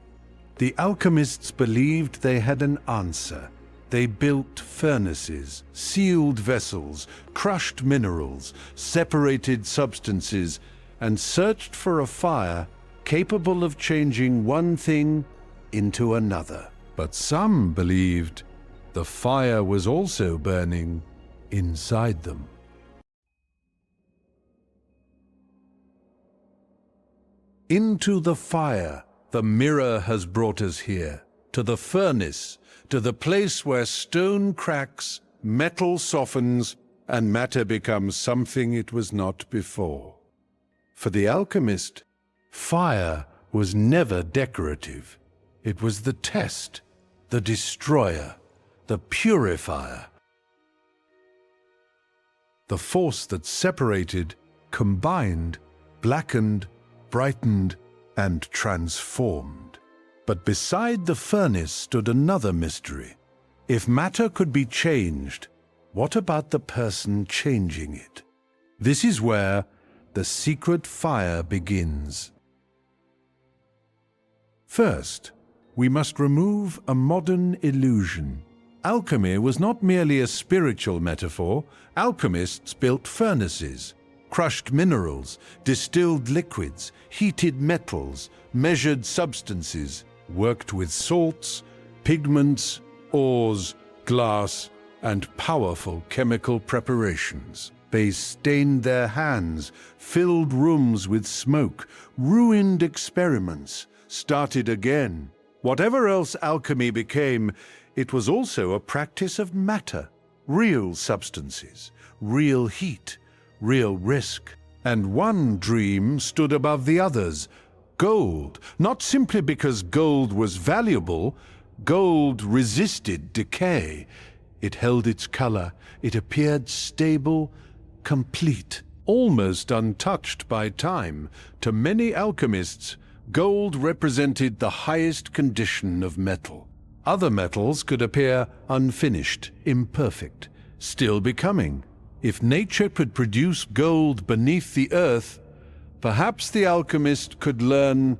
The alchemists believed they had an answer. They built furnaces, sealed vessels, crushed minerals, separated substances, and searched for a fire capable of changing one thing into another. But some believed the fire was also burning inside them. Into the fire, the mirror has brought us here, to the furnace, to the place where stone cracks, metal softens, and matter becomes something it was not before. For the alchemist, fire was never decorative. It was the test, the destroyer, the purifier. The force that separated, combined, blackened, brightened, and transformed. But beside the furnace stood another mystery. If matter could be changed, what about the person changing it? This is where the secret fire begins. First, we must remove a modern illusion. Alchemy was not merely a spiritual metaphor. Alchemists built furnaces, crushed minerals, distilled liquids, heated metals, measured substances, worked with salts, pigments, ores, glass, and powerful chemical preparations. They stained their hands, filled rooms with smoke, ruined experiments, started again. Whatever else alchemy became, it was also a practice of matter, real substances, real heat, real risk. And one dream stood above the others: gold, not simply because gold was valuable. Gold resisted decay. It held its color. It appeared stable, complete, almost untouched by time. To many alchemists, gold represented the highest condition of metal. Other metals could appear unfinished, imperfect, still becoming. If nature could produce gold beneath the earth, perhaps the alchemist could learn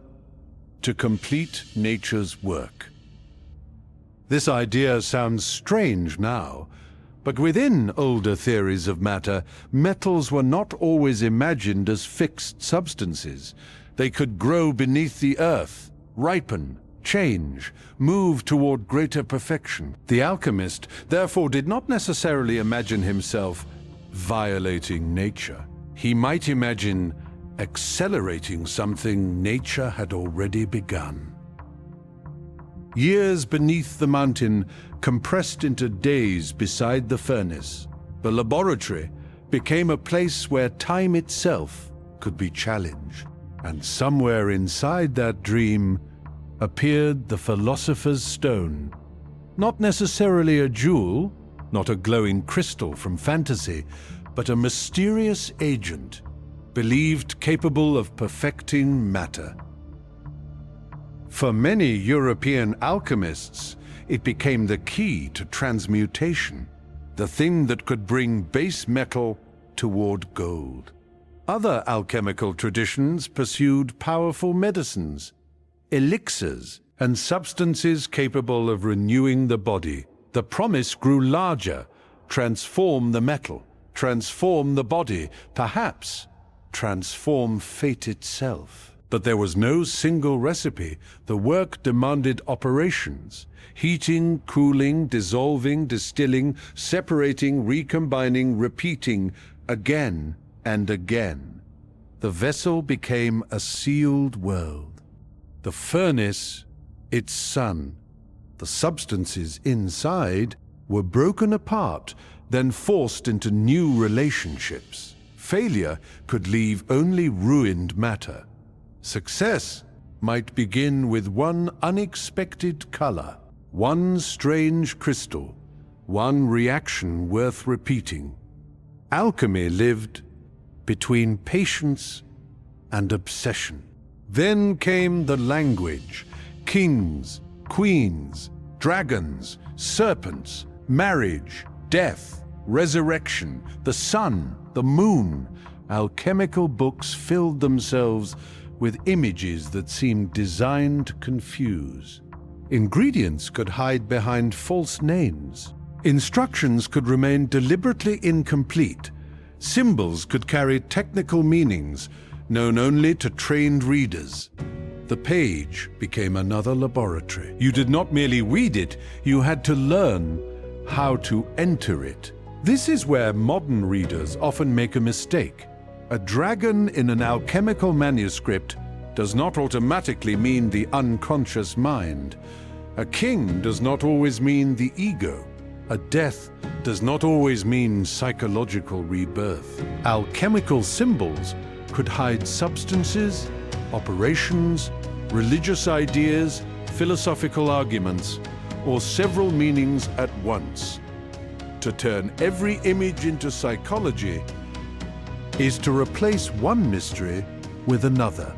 to complete nature's work. This idea sounds strange now, but within older theories of matter, metals were not always imagined as fixed substances. They could grow beneath the earth, ripen, change, move toward greater perfection. The alchemist, therefore, did not necessarily imagine himself violating nature. He might imagine accelerating something nature had already begun. Years beneath the mountain compressed into days beside the furnace. The laboratory became a place where time itself could be challenged. And somewhere inside that dream appeared the philosopher's stone. Not necessarily a jewel, not a glowing crystal from fantasy, but a mysterious agent, believed capable of perfecting matter. For many European alchemists, it became the key to transmutation, the thing that could bring base metal toward gold. Other alchemical traditions pursued powerful medicines, elixirs, and substances capable of renewing the body. The promise grew larger: transform the metal, transform the body, perhaps transform fate itself. But there was no single recipe. The work demanded operations: heating, cooling, dissolving, distilling, separating, recombining, repeating again and again. The vessel became a sealed world. The furnace, its sun. The substances inside were broken apart, then forced into new relationships. Failure could leave only ruined matter. Success might begin with one unexpected color, one strange crystal, one reaction worth repeating. Alchemy lived between patience and obsession. Then came the language: kings, queens, dragons, serpents, marriage, death, resurrection, the sun, the moon. Alchemical books filled themselves with images that seemed designed to confuse. Ingredients could hide behind false names. Instructions could remain deliberately incomplete. Symbols could carry technical meanings known only to trained readers. The page became another laboratory. You did not merely read it, you had to learn how to enter it. This is where modern readers often make a mistake. A dragon in an alchemical manuscript does not automatically mean the unconscious mind. A king does not always mean the ego. A death does not always mean psychological rebirth. Alchemical symbols could hide substances, operations, religious ideas, philosophical arguments, or several meanings at once. To turn every image into psychology is to replace one mystery with another.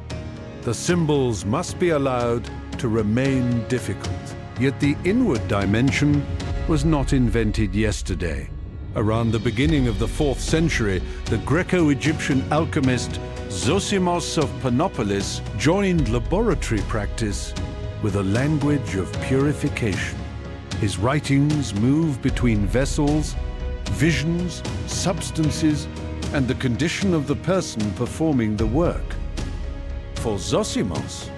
The symbols must be allowed to remain difficult. Yet the inward dimension was not invented yesterday. Around the beginning of the 4th century, the Greco-Egyptian alchemist Zosimos of Panopolis joined laboratory practice with a language of purification. His writings move between vessels, visions, substances, and the condition of the person performing the work. For Zosimos,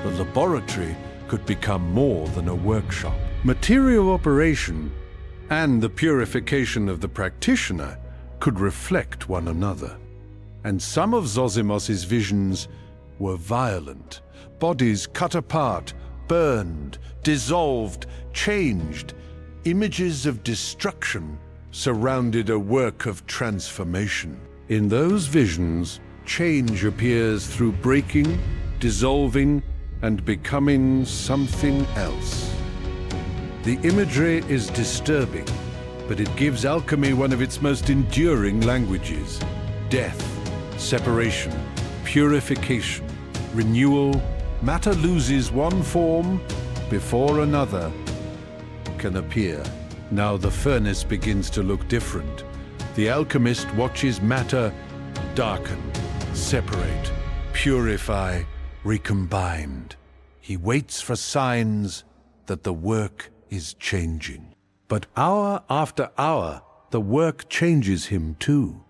the laboratory could become more than a workshop. Material operation and the purification of the practitioner could reflect one another. And some of Zosimos's visions were violent. Bodies cut apart, burned, dissolved, changed. Images of destruction surrounded a work of transformation. In those visions, change appears through breaking, dissolving, and becoming something else. The imagery is disturbing, but it gives alchemy one of its most enduring languages. Death, separation, purification, renewal. Matter loses one form before another can appear. Now the furnace begins to look different. The alchemist watches matter darken, separate, purify, recombined. He waits for signs that the work is changing. But hour after hour, the work changes him too.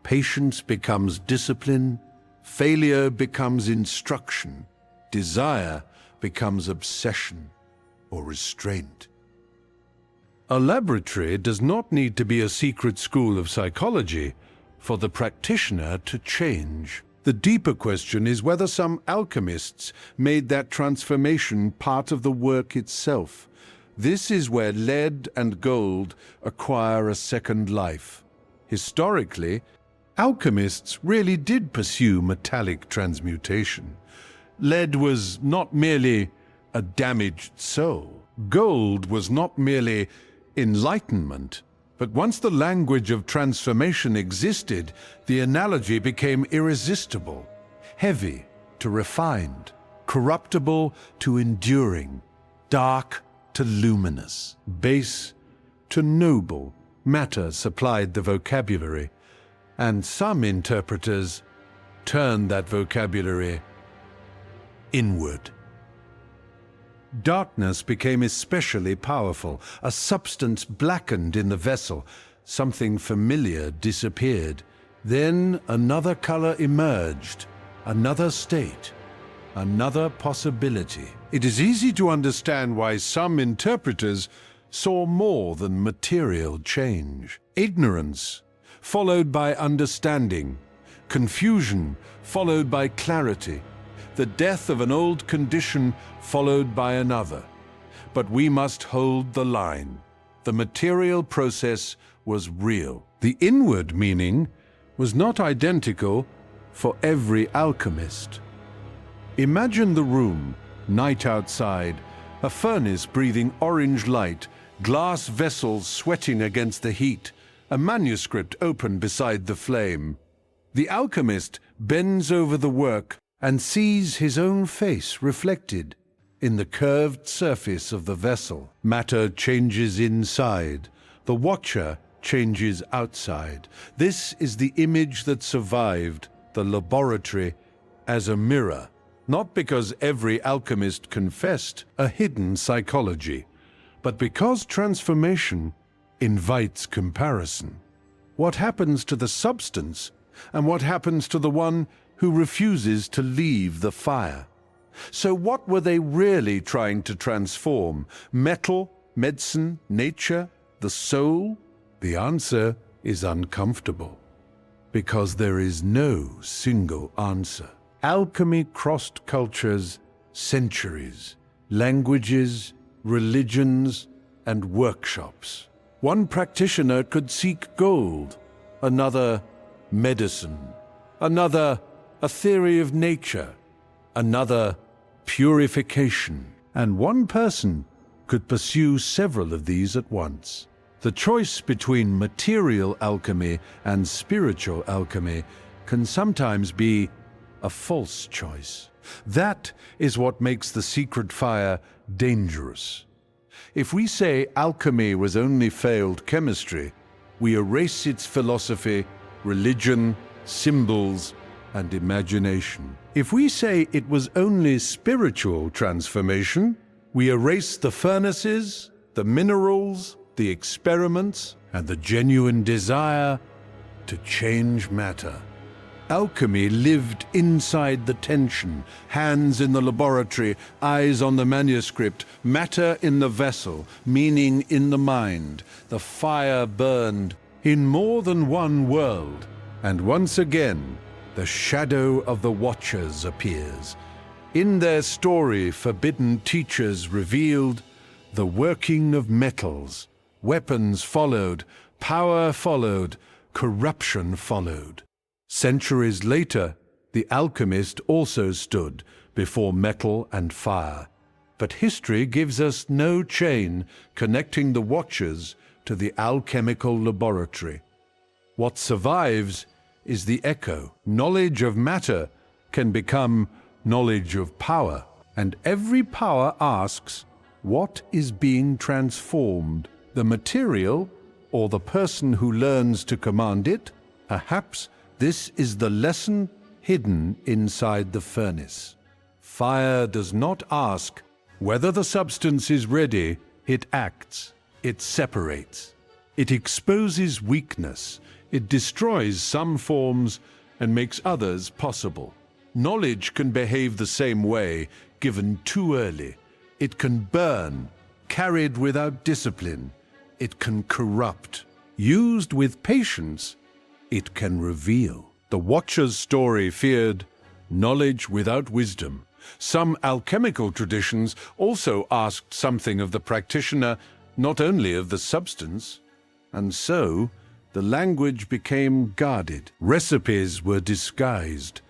Patience becomes discipline, failure becomes instruction, desire becomes obsession or restraint. A laboratory does not need to be a secret school of psychology for the practitioner to change. The deeper question is whether some alchemists made that transformation part of the work itself. This is where lead and gold acquire a second life. Historically, alchemists really did pursue metallic transmutation. Lead was not merely a damaged soul. Gold was not merely enlightenment. But once the language of transformation existed, the analogy became irresistible. Heavy to refined, corruptible to enduring, dark to luminous, base to noble. Matter supplied the vocabulary, and some interpreters turned that vocabulary inward. Darkness became especially powerful. A substance blackened in the vessel. Something familiar disappeared. Then another color emerged, another state, another possibility. It is easy to understand why some interpreters saw more than material change. Ignorance followed by understanding, confusion followed by clarity, the death of an old condition followed by another. But we must hold the line. The material process was real. The inward meaning was not identical for every alchemist. Imagine the room, night outside, a furnace breathing orange light, glass vessels sweating against the heat, a manuscript open beside the flame. The alchemist bends over the work and sees his own face reflected in the curved surface of the vessel. Matter changes inside. The watcher changes outside. This is the image that survived the laboratory as a mirror, not because every alchemist confessed a hidden psychology, but because transformation invites comparison. What happens to the substance and what happens to the one who refuses to leave the fire? So what were they really trying to transform? Metal, medicine, nature, the soul? The answer is uncomfortable, because there is no single answer. Alchemy crossed cultures, centuries, languages, religions, and workshops. One practitioner could seek gold, another medicine, another a theory of nature, another purification, and one person could pursue several of these at once. The choice between material alchemy and spiritual alchemy can sometimes be a false choice. That is what makes the secret fire dangerous. If we say alchemy was only failed chemistry, we erase its philosophy, religion, symbols, and imagination. If we say it was only spiritual transformation, we erase the furnaces, the minerals, the experiments, and the genuine desire to change matter. Alchemy lived inside the tension, hands in the laboratory, eyes on the manuscript, matter in the vessel, meaning in the mind. The fire burned in more than one world, and once again, the shadow of the Watchers appears. In their story, forbidden teachers revealed the working of metals. Weapons followed, power followed, corruption followed. Centuries later, the alchemist also stood before metal and fire. But history gives us no chain connecting the Watchers to the alchemical laboratory. What survives is the echo. Knowledge of matter can become knowledge of power, and every power asks, what is being transformed? The material or the person who learns to command it? Perhaps this is the lesson hidden inside the furnace. Fire does not ask whether the substance is ready, it acts, it separates. It exposes weakness, it destroys some forms and makes others possible. Knowledge can behave the same way, given too early. It can burn, carried without discipline. It can corrupt. Used with patience, it can reveal. The Watcher's story feared knowledge without wisdom. Some alchemical traditions also asked something of the practitioner, not only of the substance. And so, the language became guarded. Recipes were disguised.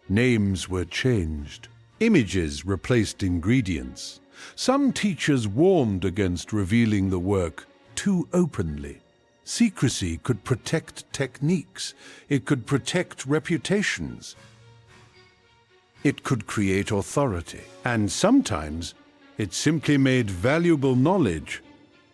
Names were changed. Images replaced ingredients. Some teachers warned against revealing the work too openly. Secrecy could protect techniques. It could protect reputations. It could create authority. And sometimes it simply made valuable knowledge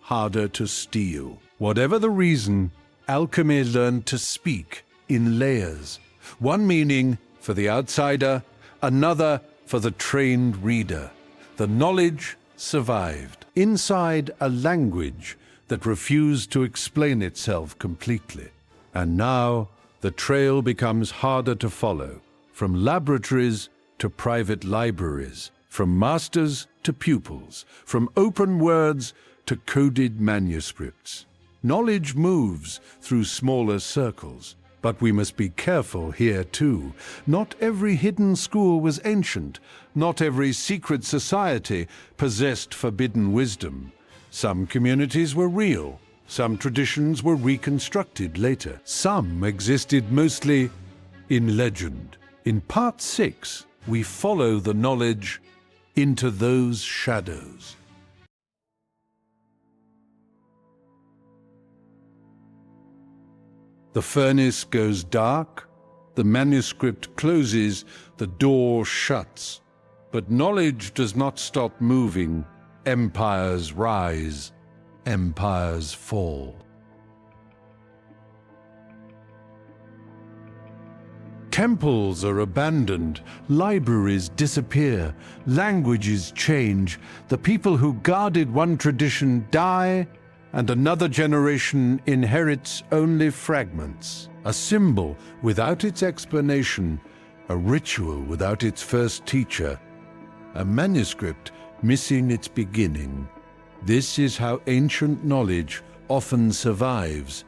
harder to steal. Whatever the reason, alchemy learned to speak in layers. One meaning for the outsider, another for the trained reader. The knowledge survived inside a language that refused to explain itself completely. And now the trail becomes harder to follow, from laboratories to private libraries, from masters to pupils, from open words to coded manuscripts. Knowledge moves through smaller circles, but we must be careful here too. Not every hidden school was ancient. Not every secret society possessed forbidden wisdom. Some communities were real. Some traditions were reconstructed later. Some existed mostly in legend. In Part 6, we follow the knowledge into those shadows. The furnace goes dark, the manuscript closes, the door shuts. But knowledge does not stop moving. Empires rise, empires fall. Temples are abandoned, libraries disappear, languages change. The people who guarded one tradition die, and another generation inherits only fragments. A symbol without its explanation, a ritual without its first teacher, a manuscript missing its beginning. This is how ancient knowledge often survives,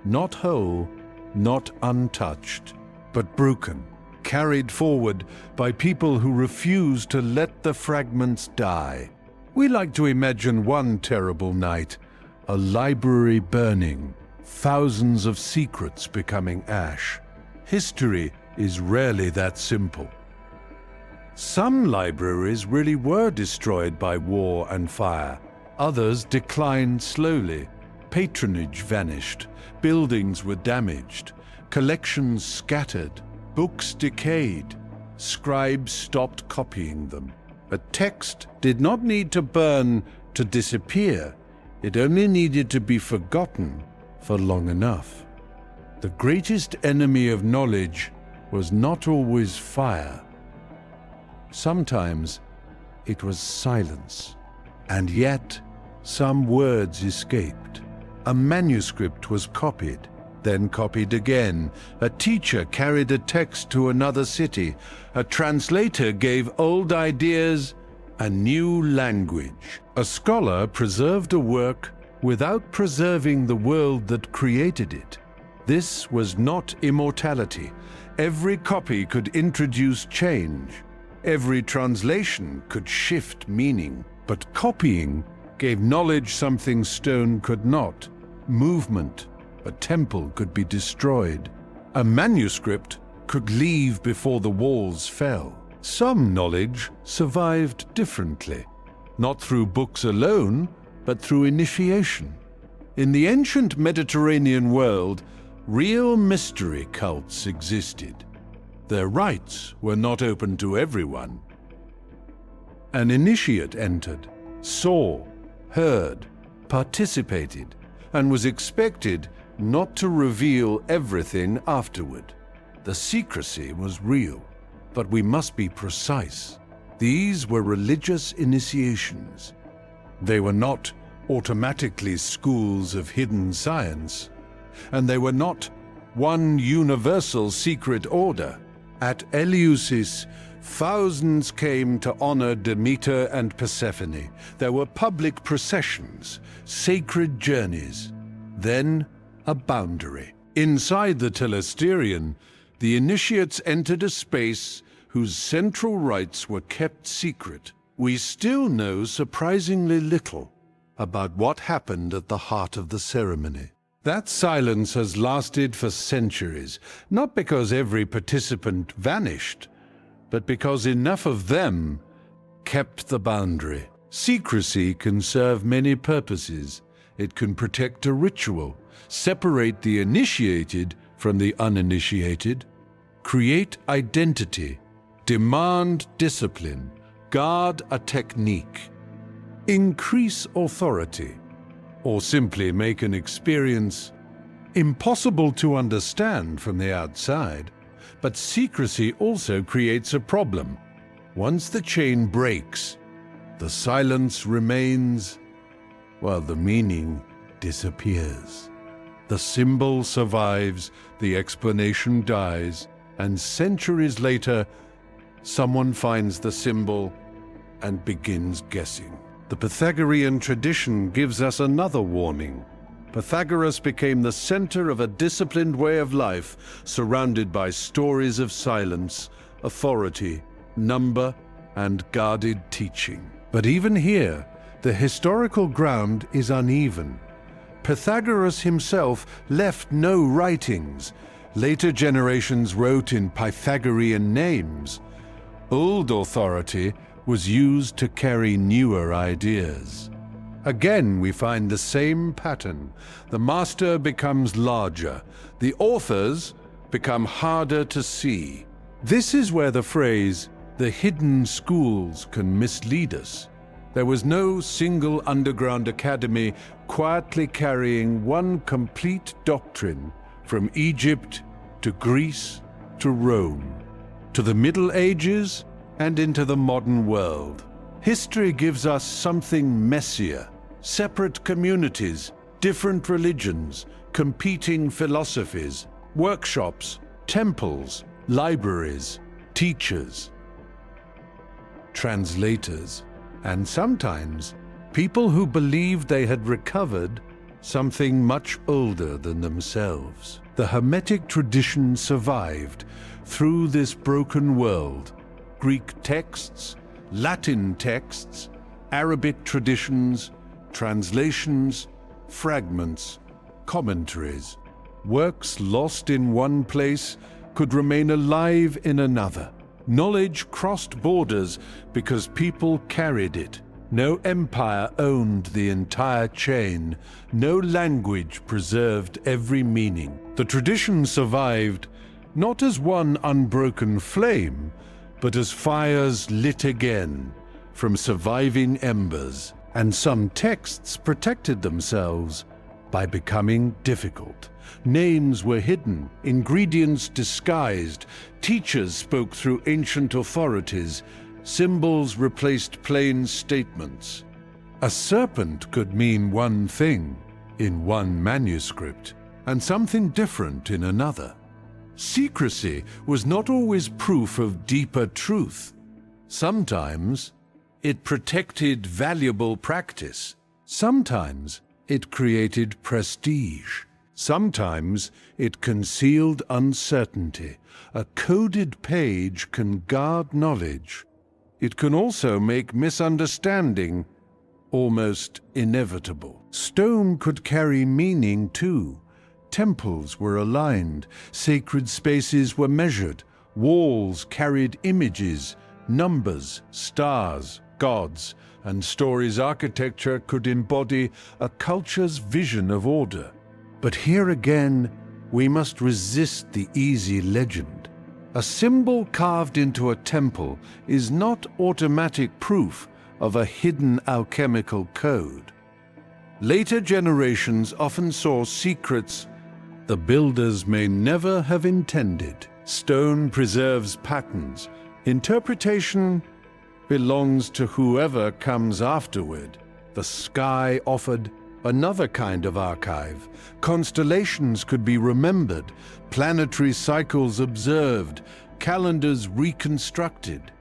not whole, not untouched, but broken, carried forward by people who refuse to let the fragments die. We like to imagine one terrible night, a library burning, thousands of secrets becoming ash. History is rarely that simple. Some libraries really were destroyed by war and fire. Others declined slowly. Patronage vanished, buildings were damaged, collections scattered, books decayed, scribes stopped copying them. A text did not need to burn to disappear. It only needed to be forgotten for long enough. The greatest enemy of knowledge was not always fire. Sometimes it was silence, and yet some words escaped. A manuscript was copied, then copied again. A teacher carried a text to another city. A translator gave old ideas a new language. A scholar preserved a work without preserving the world that created it. This was not immortality. Every copy could introduce change. Every translation could shift meaning. But copying gave knowledge something stone could not. Movement. A temple could be destroyed. A manuscript could leave before the walls fell. Some knowledge survived differently, not through books alone, but through initiation. In the ancient Mediterranean world, real mystery cults existed. Their rites were not open to everyone. An initiate entered, saw, heard, participated, and was expected not to reveal everything afterward. The secrecy was real, but we must be precise. These were religious initiations. They were not automatically schools of hidden science, and they were not one universal secret order. At Eleusis, thousands came to honor Demeter and Persephone. There were public processions, sacred journeys, then a boundary. Inside the telesterion, the initiates entered a space whose central rites were kept secret. We still know surprisingly little about what happened at the heart of the ceremony. That silence has lasted for centuries, not because every participant vanished, but because enough of them kept the boundary. Secrecy can serve many purposes. It can protect a ritual, separate the initiated from the uninitiated, create identity, demand discipline, guard a technique, increase authority, or simply make an experience impossible to understand from the outside. But secrecy also creates a problem. Once the chain breaks, the silence remains while the meaning disappears. The symbol survives, the explanation dies, and centuries later, someone finds the symbol and begins guessing. The Pythagorean tradition gives us another warning. Pythagoras became the center of a disciplined way of life, surrounded by stories of silence, authority, number, and guarded teaching. But even here, the historical ground is uneven. Pythagoras himself left no writings. Later generations wrote in Pythagorean names. Old authority was used to carry newer ideas. Again, we find the same pattern. The master becomes larger. The authors become harder to see. This is where the phrase, "the hidden schools," can mislead us. There was no single underground academy quietly carrying one complete doctrine from Egypt to Greece to Rome, to the Middle Ages and into the modern world. History gives us something messier, separate communities, different religions, competing philosophies, workshops, temples, libraries, teachers, translators, and sometimes people who believed they had recovered something much older than themselves. The Hermetic tradition survived through this broken world. Greek texts, Latin texts, Arabic traditions, translations, fragments, commentaries. Works lost in one place could remain alive in another. Knowledge crossed borders because people carried it. No empire owned the entire chain. No language preserved every meaning. The tradition survived not as one unbroken flame, but as fires lit again from surviving embers. And some texts protected themselves by becoming difficult. Names were hidden, ingredients disguised, teachers spoke through ancient authorities, symbols replaced plain statements. A serpent could mean one thing in one manuscript, and something different in another. Secrecy was not always proof of deeper truth. Sometimes it protected valuable practice. Sometimes it created prestige. Sometimes it concealed uncertainty. A coded page can guard knowledge. It can also make misunderstanding almost inevitable. Stone could carry meaning too. Temples were aligned, sacred spaces were measured, walls carried images, numbers, stars, gods, and stories. Architecture could embody a culture's vision of order. But here again, we must resist the easy legend. A symbol carved into a temple is not automatic proof of a hidden alchemical code. Later generations often saw secrets the builders may never have intended. Stone preserves patterns. Interpretation belongs to whoever comes afterward. The sky offered another kind of archive. Constellations could be remembered, planetary cycles observed, calendars reconstructed.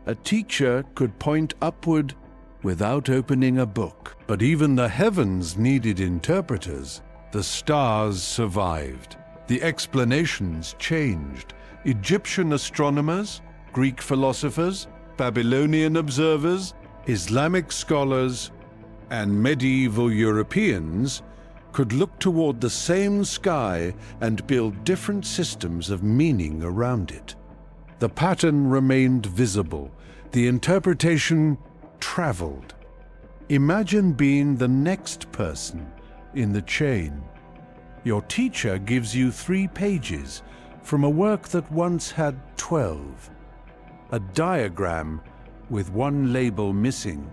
A teacher could point upward without opening a book. But even the heavens needed interpreters. The stars survived. The explanations changed. Egyptian astronomers, Greek philosophers, Babylonian observers, Islamic scholars, and medieval Europeans could look toward the same sky and build different systems of meaning around it. The pattern remained visible. The interpretation traveled. Imagine being the next person in the chain. Your teacher gives you 3 pages from a work that once had 12. A diagram with one label missing.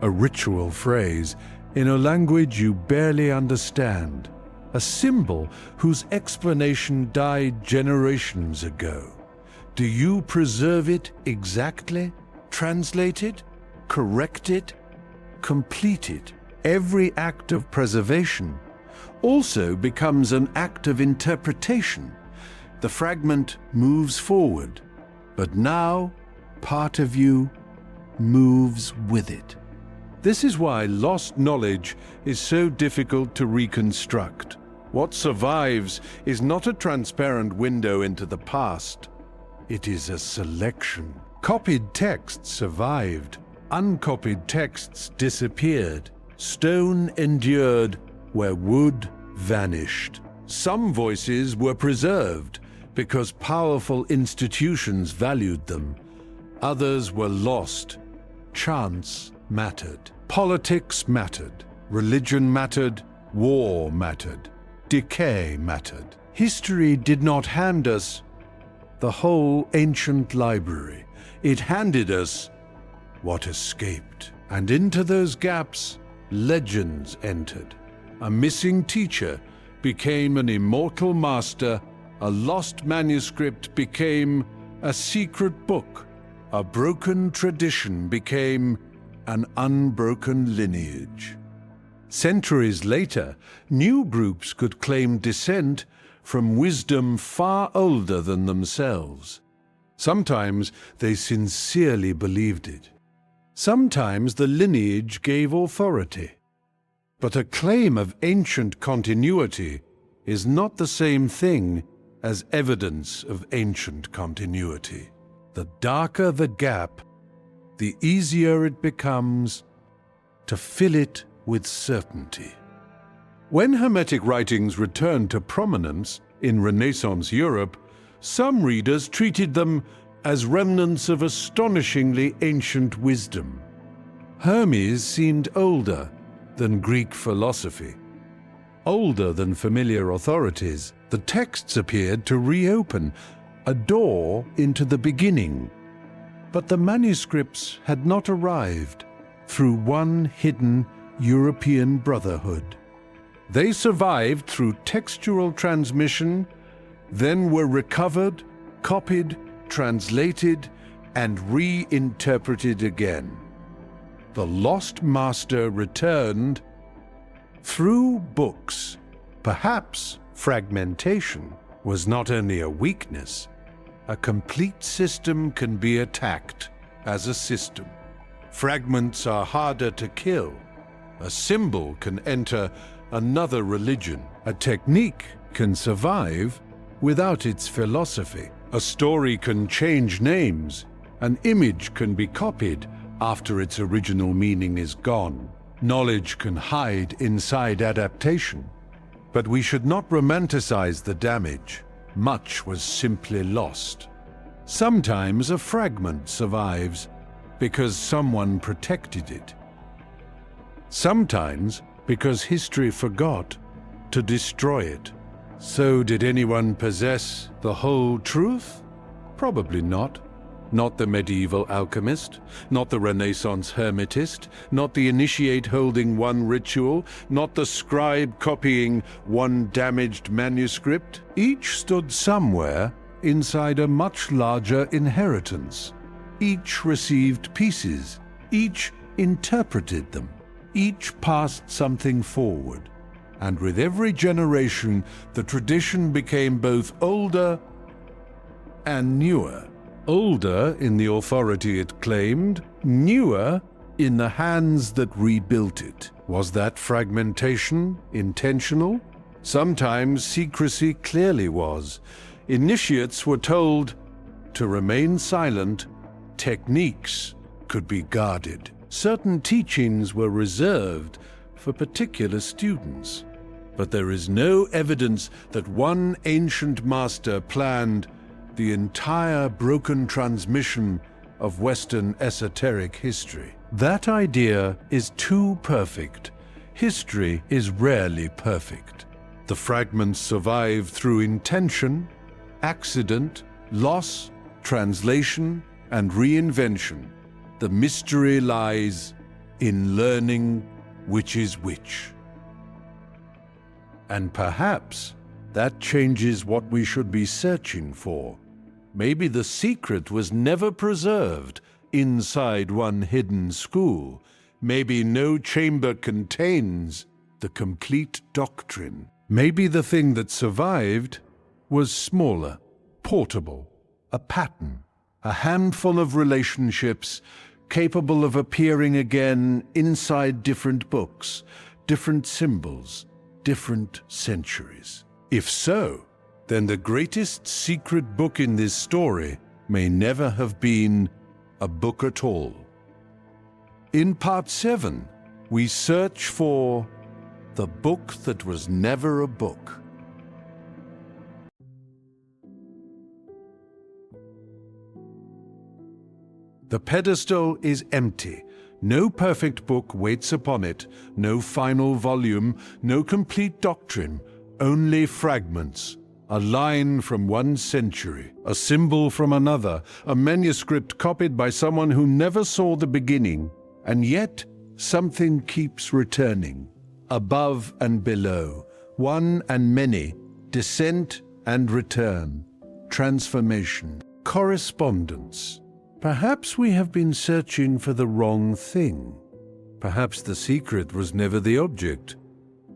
A ritual phrase in a language you barely understand. A symbol whose explanation died generations ago. Do you preserve it exactly? Translate it? Correct it? Complete it? Every act of preservation also becomes an act of interpretation. The fragment moves forward, but now part of you moves with it. This is why lost knowledge is so difficult to reconstruct. What survives is not a transparent window into the past. It is a selection. Copied texts survived. Uncopied texts disappeared. Stone endured where wood vanished. Some voices were preserved because powerful institutions valued them. Others were lost. Chance mattered. Politics mattered. Religion mattered. War mattered. Decay mattered. History did not hand us the whole ancient library. It handed us what escaped. And into those gaps, legends entered. A missing teacher became an immortal master. A lost manuscript became a secret book. A broken tradition became an unbroken lineage. Centuries later, new groups could claim descent from wisdom far older than themselves. Sometimes they sincerely believed it. Sometimes the lineage gave authority. But a claim of ancient continuity is not the same thing as evidence of ancient continuity. The darker the gap, the easier it becomes to fill it with certainty. When Hermetic writings returned to prominence in Renaissance Europe, some readers treated them as remnants of astonishingly ancient wisdom. Hermes seemed older than Greek philosophy, older than familiar authorities. The texts appeared to reopen, a door into the beginning. But the manuscripts had not arrived through one hidden European brotherhood. They survived through textual transmission, then were recovered, copied, translated, and reinterpreted again. The lost master returned through books. Perhaps fragmentation was not only a weakness. A complete system can be attacked as a system. Fragments are harder to kill. A symbol can enter another religion. A technique can survive without its philosophy. A story can change names. An image can be copied after its original meaning is gone. Knowledge can hide inside adaptation. But we should not romanticize the damage. Much was simply lost. Sometimes a fragment survives because someone protected it. Sometimes because history forgot to destroy it. So did anyone possess the whole truth? Probably not. Not the medieval alchemist, not the Renaissance hermetist, not the initiate holding one ritual, not the scribe copying one damaged manuscript. Each stood somewhere inside a much larger inheritance. Each received pieces. Each interpreted them. Each passed something forward. And with every generation, the tradition became both older and newer. Older in the authority it claimed, newer in the hands that rebuilt it. Was that fragmentation intentional? Sometimes secrecy clearly was. Initiates were told to remain silent. Techniques could be guarded. Certain teachings were reserved for particular students. But there is no evidence that one ancient master planned the entire broken transmission of Western esoteric history. That idea is too perfect. History is rarely perfect. The fragments survive through intention, accident, loss, translation, and reinvention. The mystery lies in learning which is which. And perhaps that changes what we should be searching for. Maybe the secret was never preserved inside one hidden school. Maybe no chamber contains the complete doctrine. Maybe the thing that survived was smaller, portable, a pattern, a handful of relationships capable of appearing again inside different books, different symbols, different centuries. If so, then the greatest secret book in this story may never have been a book at all. In Part 7, we search for the book that was never a book. The pedestal is empty. No perfect book waits upon it, no final volume, no complete doctrine, only fragments. A line from one century, a symbol from another, a manuscript copied by someone who never saw the beginning. And yet, something keeps returning. Above and below, one and many, descent and return, transformation, correspondence. Perhaps we have been searching for the wrong thing. Perhaps the secret was never the object.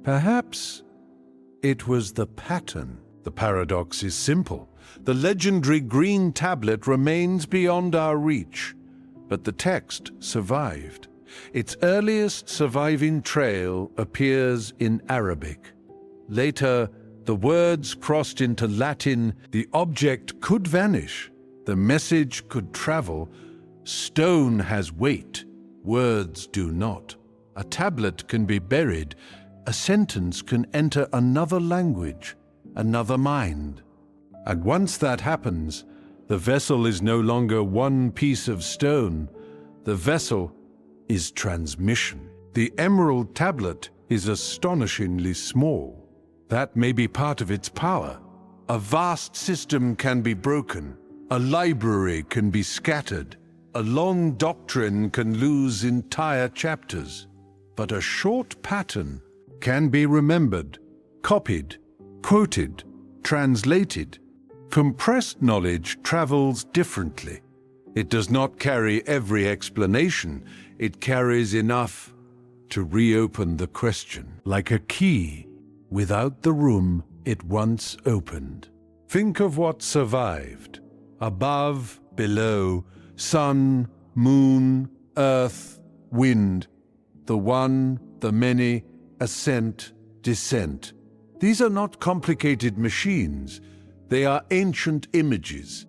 Perhaps it was the pattern. The paradox is simple. The legendary green tablet remains beyond our reach, but the text survived. Its earliest surviving trail appears in Arabic. Later, the words crossed into Latin. The object could vanish. The message could travel. Stone has weight. Words do not. A tablet can be buried. A sentence can enter another language, another mind. And once that happens, The vessel is no longer one piece of stone. The vessel is transmission. The emerald tablet is astonishingly small. That may be part of its power. A vast system can be broken. A library can be scattered. A long doctrine can lose entire chapters. But a short pattern can be remembered, copied, quoted, translated. Compressed knowledge travels differently. It does not carry every explanation. It carries enough to reopen the question, like a key without the room it once opened. Think of what survived. Above, below, sun, moon, earth, wind, the one, the many, ascent, descent. These are not complicated machines. They are ancient images.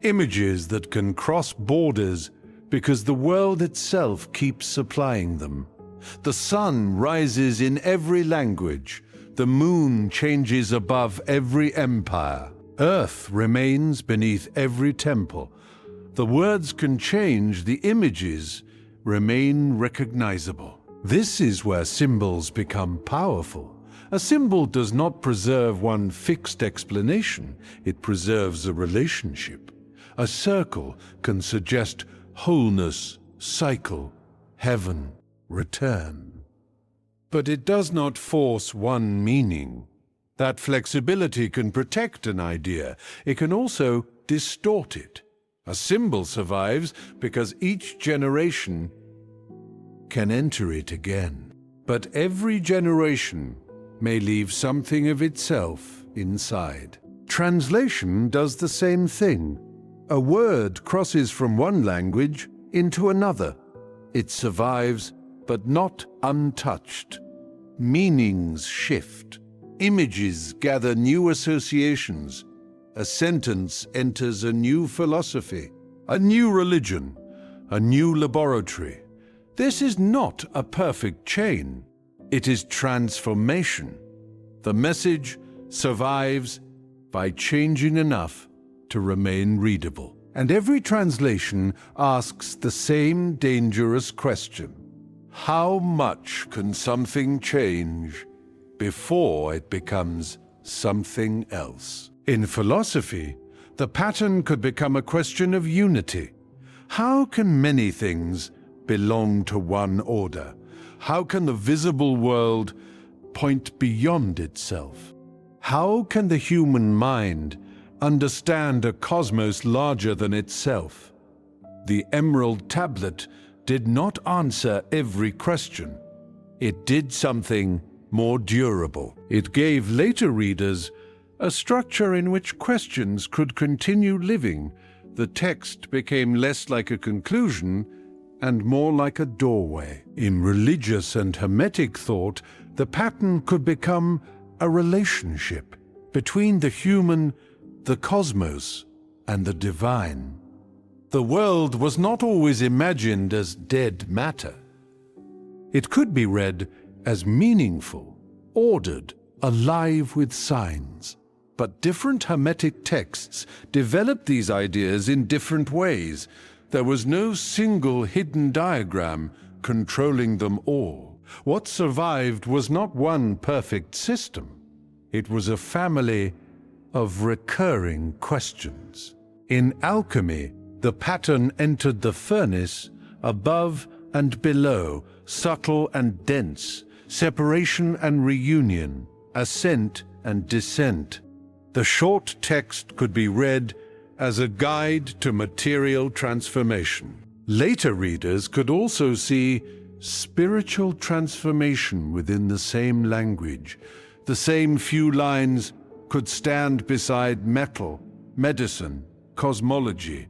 Images that can cross borders because the world itself keeps supplying them. The sun rises in every language. The moon changes above every empire. Earth remains beneath every temple. The words can change, the images remain recognizable. This is where symbols become powerful. A symbol does not preserve one fixed explanation, it preserves a relationship. A circle can suggest wholeness, cycle, heaven, return. But it does not force one meaning. That flexibility can protect an idea. It can also distort it. A symbol survives because each generation can enter it again. But every generation may leave something of itself inside. Translation does the same thing. A word crosses from one language into another. It survives, but not untouched. Meanings shift. Images gather new associations. A sentence enters a new philosophy, a new religion, a new laboratory. This is not a perfect chain. It is transformation. The message survives by changing enough to remain readable. And every translation asks the same dangerous question. How much can something change before it becomes something else? In philosophy, the pattern could become a question of unity. How can many things belong to one order? How can the visible world point beyond itself? How can the human mind understand a cosmos larger than itself? The emerald tablet did not answer every question. It did something more durable. It gave later readers a structure in which questions could continue living. The text became less like a conclusion and more like a doorway. In religious and Hermetic thought, the pattern could become a relationship between the human, the cosmos, and the divine. The world was not always imagined as dead matter. It could be read as meaningful, ordered, alive with signs. But different Hermetic texts developed these ideas in different ways. There was no single hidden diagram controlling them all. What survived was not one perfect system. It was a family of recurring questions. In alchemy, the pattern entered the furnace, above and below, subtle and dense, separation and reunion, ascent and descent. The short text could be read as a guide to material transformation. Later readers could also see spiritual transformation within the same language. The same few lines could stand beside metal, medicine, cosmology,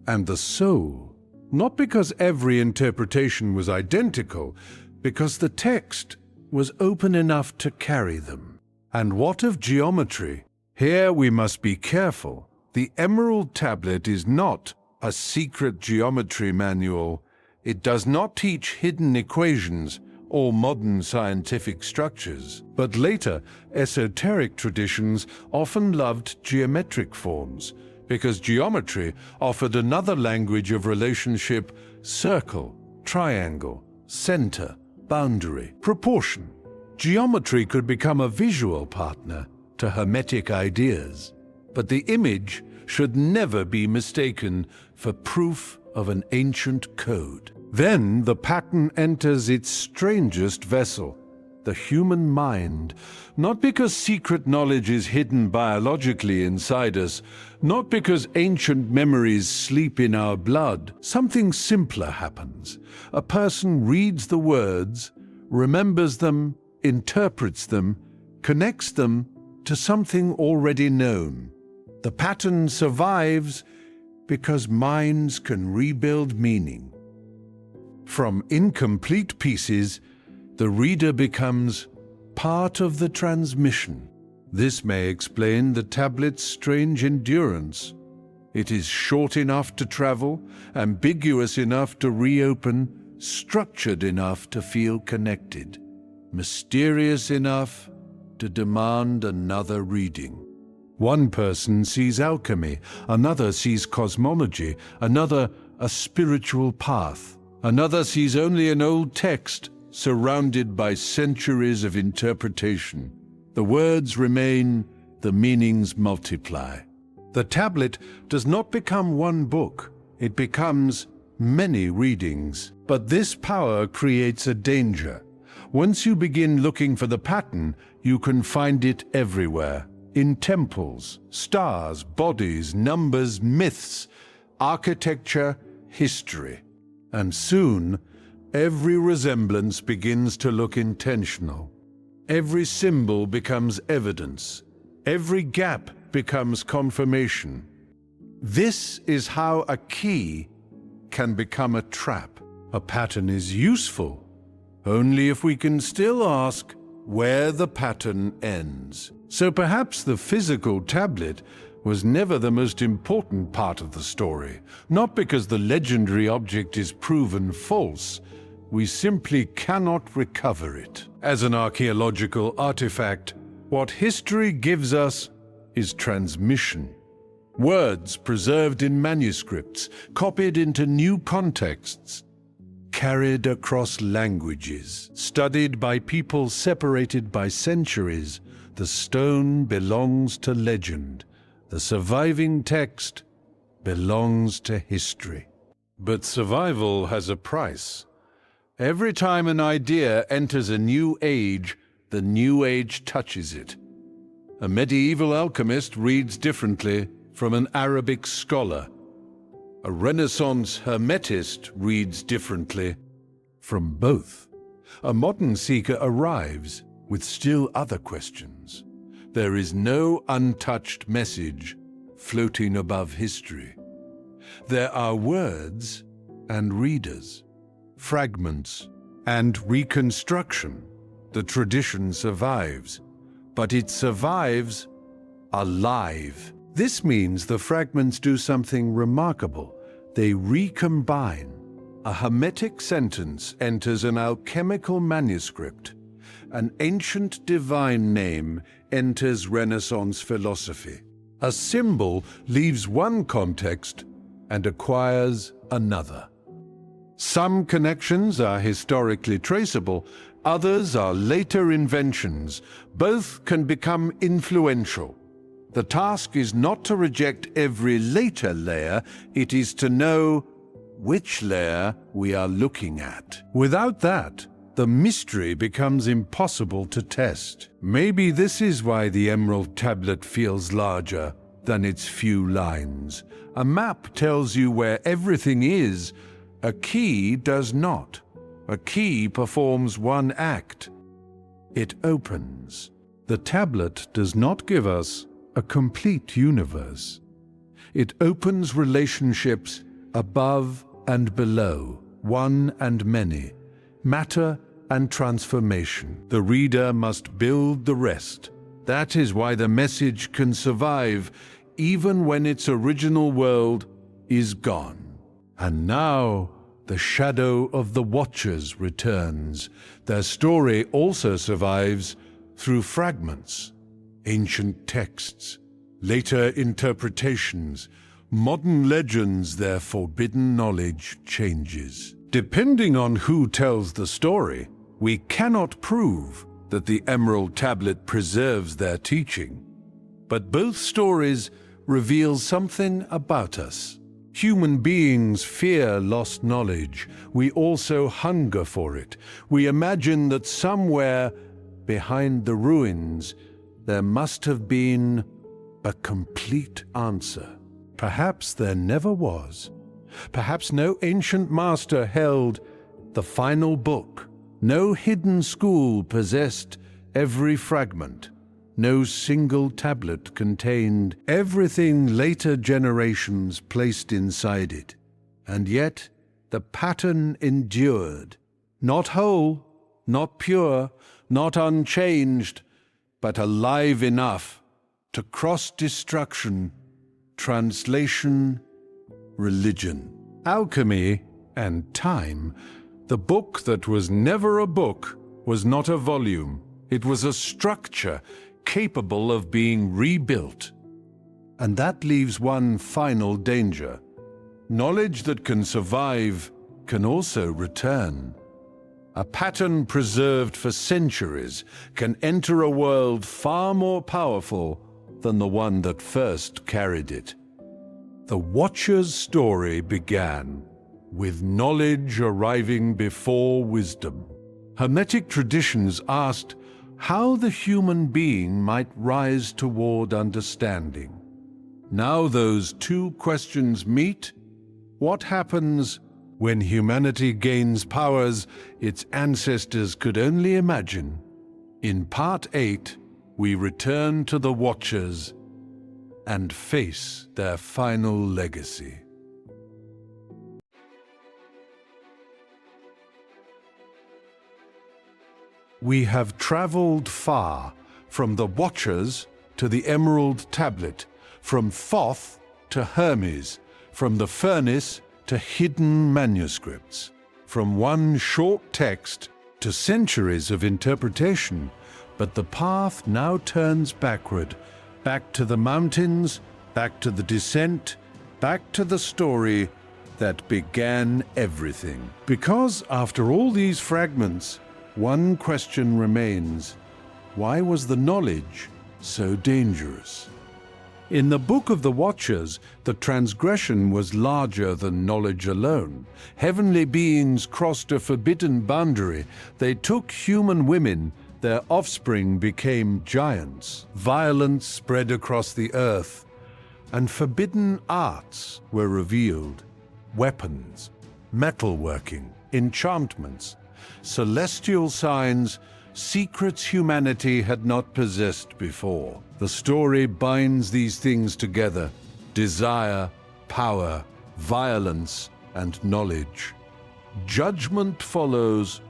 and the soul. Not because every interpretation was identical, because the text was open enough to carry them. And what of geometry? Here we must be careful. The Emerald Tablet is not a secret geometry manual. It does not teach hidden equations or modern scientific structures. But later, esoteric traditions often loved geometric forms because geometry offered another language of relationship: circle, triangle, center, boundary, proportion. Geometry could become a visual partner to Hermetic ideas, but the image should never be mistaken for proof of an ancient code. Then the pattern enters its strangest vessel, the human mind, not because secret knowledge is hidden biologically inside us, not because ancient memories sleep in our blood. Something simpler happens. A person reads the words, remembers them, interprets them, connects them to something already known. The pattern survives because minds can rebuild meaning. From incomplete pieces, the reader becomes part of the transmission. This may explain the tablet's strange endurance. It is short enough to travel, ambiguous enough to reopen, structured enough to feel connected, mysterious enough to demand another reading. One person sees alchemy, another sees cosmology, another a spiritual path, another sees only an old text surrounded by centuries of interpretation. The words remain, the meanings multiply. The tablet does not become one book, it becomes many readings. But this power creates a danger. Once you begin looking for the pattern, you can find it everywhere. In temples, stars, bodies, numbers, myths, architecture, history. And soon, every resemblance begins to look intentional. Every symbol becomes evidence. Every gap becomes confirmation. This is how a key can become a trap. A pattern is useful only if we can still ask where the pattern ends. So perhaps the physical tablet was never the most important part of the story, not because the legendary object is proven false. We simply cannot recover it. As an archaeological artifact, what history gives us is transmission. Words preserved in manuscripts, copied into new contexts, carried across languages, studied by people separated by centuries. The stone belongs to legend. The surviving text belongs to history. But survival has a price. Every time an idea enters a new age, the new age touches it. A medieval alchemist reads differently from an Arabic scholar. A Renaissance hermetist reads differently from both. A modern seeker arrives with still other questions. There is no untouched message floating above history. There are words and readers, fragments and reconstruction. The tradition survives, but it survives alive. This means the fragments do something remarkable. They recombine. A Hermetic sentence enters an alchemical manuscript. An ancient divine name enters Renaissance philosophy. A symbol leaves one context and acquires another. Some connections are historically traceable, others are later inventions. Both can become influential. The task is not to reject every later layer, it is to know which layer we are looking at. Without that, the mystery becomes impossible to test. Maybe this is why the Emerald Tablet feels larger than its few lines. A map tells you where everything is. A key does not. A key performs one act. It opens. The tablet does not give us a complete universe. It opens relationships above and below, one and many, matter and transformation. The reader must build the rest. That is why the message can survive even when its original world is gone. And now the shadow of the Watchers returns. Their story also survives through fragments, ancient texts, later interpretations, modern legends, their forbidden knowledge changes. Depending on who tells the story, we cannot prove that the Emerald Tablet preserves their teaching. But both stories reveal something about us. Human beings fear lost knowledge. We also hunger for it. We imagine that somewhere behind the ruins there must have been a complete answer. Perhaps there never was. Perhaps no ancient master held the final book. No hidden school possessed every fragment. No single tablet contained everything later generations placed inside it. And yet the pattern endured. Not whole, not pure, not unchanged, but alive enough to cross destruction, translation, religion, alchemy, and time. The book that was never a book was not a volume. It was a structure capable of being rebuilt. And that leaves one final danger. Knowledge that can survive can also return. A pattern preserved for centuries can enter a world far more powerful than the one that first carried it. The Watcher's story began with knowledge arriving before wisdom. Hermetic traditions asked how the human being might rise toward understanding. Now those two questions meet. What happens when humanity gains powers its ancestors could only imagine? In Part 8, we return to the Watchers and face their final legacy. We have traveled far, from the Watchers to the Emerald Tablet, from Thoth to Hermes, from the furnace to hidden manuscripts, from one short text to centuries of interpretation. But the path now turns backward, back to the mountains, back to the descent, back to the story that began everything. Because after all these fragments, one question remains: why was the knowledge so dangerous? In the Book of the Watchers, the transgression was larger than knowledge alone. Heavenly beings crossed a forbidden boundary. They took human women. Their offspring became giants. Violence spread across the earth, and forbidden arts were revealed. Weapons, metalworking, enchantments, celestial signs, secrets humanity had not possessed before. The story binds these things together: desire, power, violence, and knowledge. Judgment follows,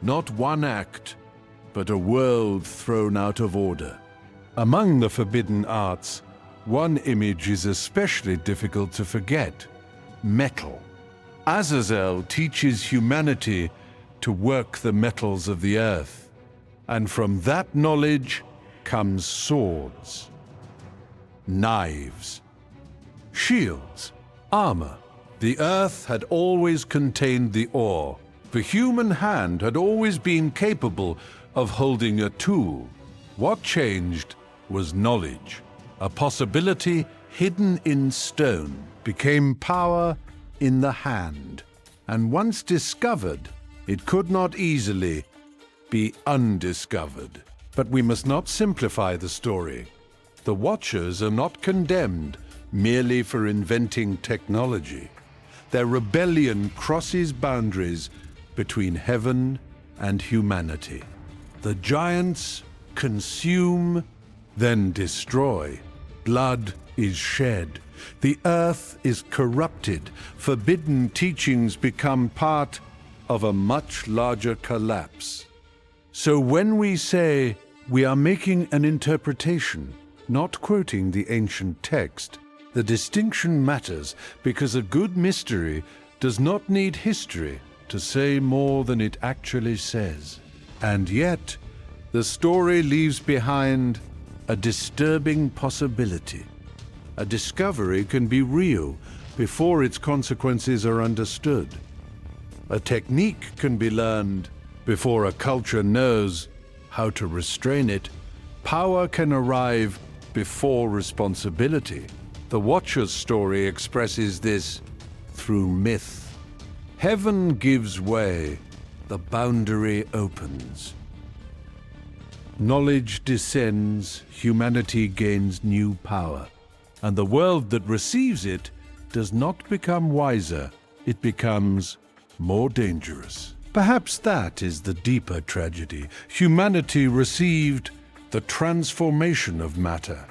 not one act, but a world thrown out of order. Among the forbidden arts, one image is especially difficult to forget: metal. Azazel teaches humanity to work the metals of the earth, and from that knowledge comes swords, knives, shields, armor. The earth had always contained the ore. The human hand had always been capable of holding a tool. What changed was knowledge. A possibility hidden in stone became power in the hand, and once discovered, it could not easily be undiscovered. But we must not simplify the story. The Watchers are not condemned merely for inventing technology. Their rebellion crosses boundaries between heaven and humanity. The giants consume, then destroy. Blood is shed. The earth is corrupted. Forbidden teachings become part of a much larger collapse. So when we say we are making an interpretation, not quoting the ancient text, the distinction matters, because a good mystery does not need history to say more than it actually says. And yet, the story leaves behind a disturbing possibility. A discovery can be real before its consequences are understood. A technique can be learned before a culture knows how to restrain it. Power can arrive before responsibility. The Watchers story expresses this through myth. Heaven gives way, the boundary opens. Knowledge descends, humanity gains new power, and the world that receives it does not become wiser, it becomes more dangerous. Perhaps that is the deeper tragedy. Humanity received the transformation of matter,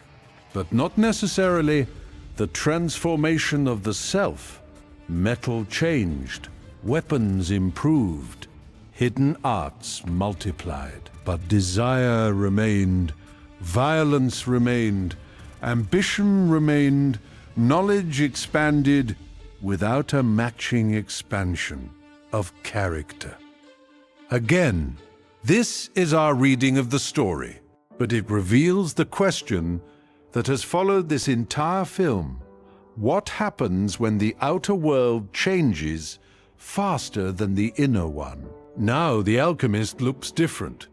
but not necessarily the transformation of the self. Metal changed, weapons improved, hidden arts multiplied, but desire remained, violence remained, ambition remained, knowledge expanded without a matching expansion of character. Again, this is our reading of the story, but it reveals the question that has followed this entire film. What happens when the outer world changes faster than the inner one? Now the alchemist looks different.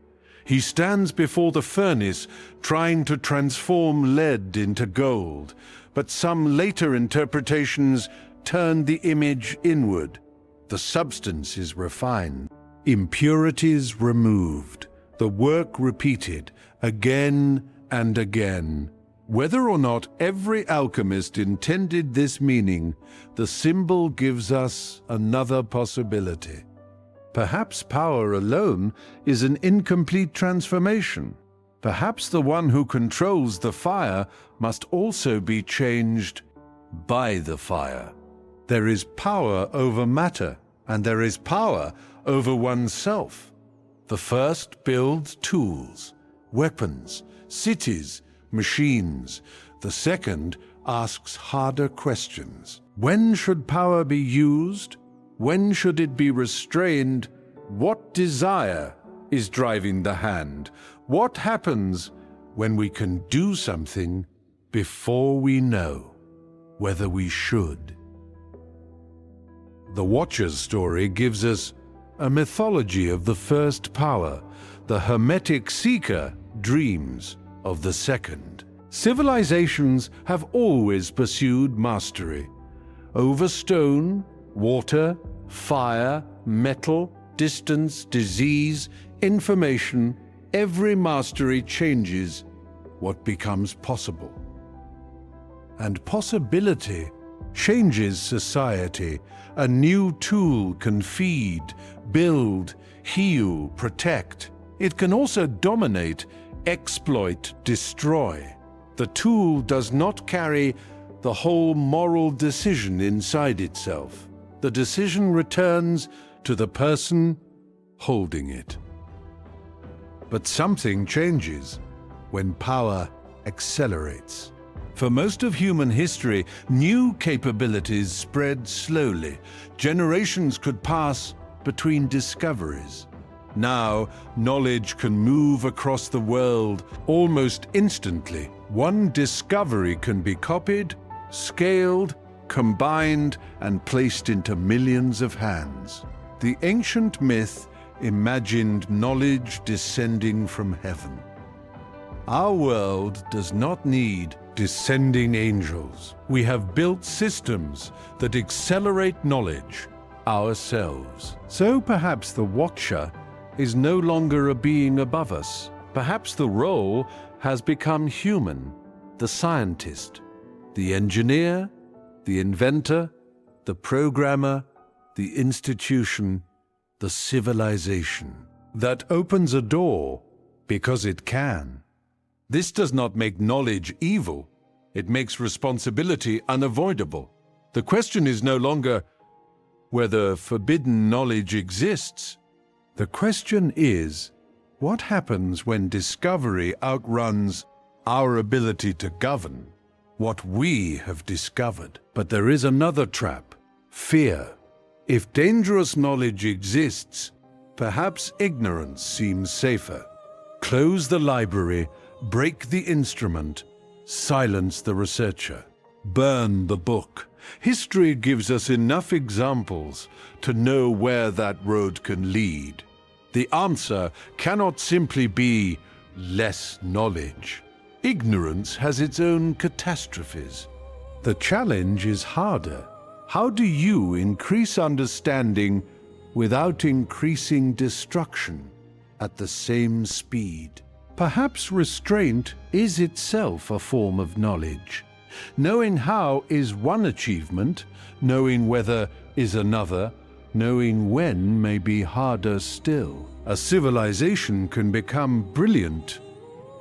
He stands before the furnace trying to transform lead into gold, but some later interpretations turn the image inward. The substance is refined, impurities removed, the work repeated again and again. Whether or not every alchemist intended this meaning, the symbol gives us another possibility. Perhaps power alone is an incomplete transformation. Perhaps the one who controls the fire must also be changed by the fire. There is power over matter, and there is power over oneself. The first builds tools, weapons, cities, machines. The second asks harder questions. When should power be used? When should it be restrained? What desire is driving the hand? What happens when we can do something before we know whether we should? The Watchers story gives us a mythology of the first power. The Hermetic seeker dreams of the second. Civilizations have always pursued mastery. Over stone, water, fire, metal, distance, disease, information, every mastery changes what becomes possible. And possibility changes society. A new tool can feed, build, heal, protect. It can also dominate, exploit, destroy. The tool does not carry the whole moral decision inside itself. The decision returns to the person holding it. But something changes when power accelerates. For most of human history, new capabilities spread slowly. Generations could pass between discoveries. Now, knowledge can move across the world almost instantly. One discovery can be copied, scaled, combined, and placed into millions of hands. The ancient myth imagined knowledge descending from heaven. Our world does not need descending angels. We have built systems that accelerate knowledge ourselves. So perhaps the Watcher is no longer a being above us. Perhaps the role has become human. The scientist, the engineer, the inventor, the programmer, the institution, the civilization that opens a door because it can. This does not make knowledge evil. It makes responsibility unavoidable. The question is no longer whether forbidden knowledge exists. The question is, what happens when discovery outruns our ability to govern what we have discovered? But there is another trap: fear. If dangerous knowledge exists, perhaps ignorance seems safer. Close the library, break the instrument, silence the researcher, burn the book. History gives us enough examples to know where that road can lead. The answer cannot simply be less knowledge. Ignorance has its own catastrophes. The challenge is harder. How do you increase understanding without increasing destruction at the same speed? Perhaps restraint is itself a form of knowledge. Knowing how is one achievement, knowing whether is another, knowing when may be harder still. A civilization can become brilliant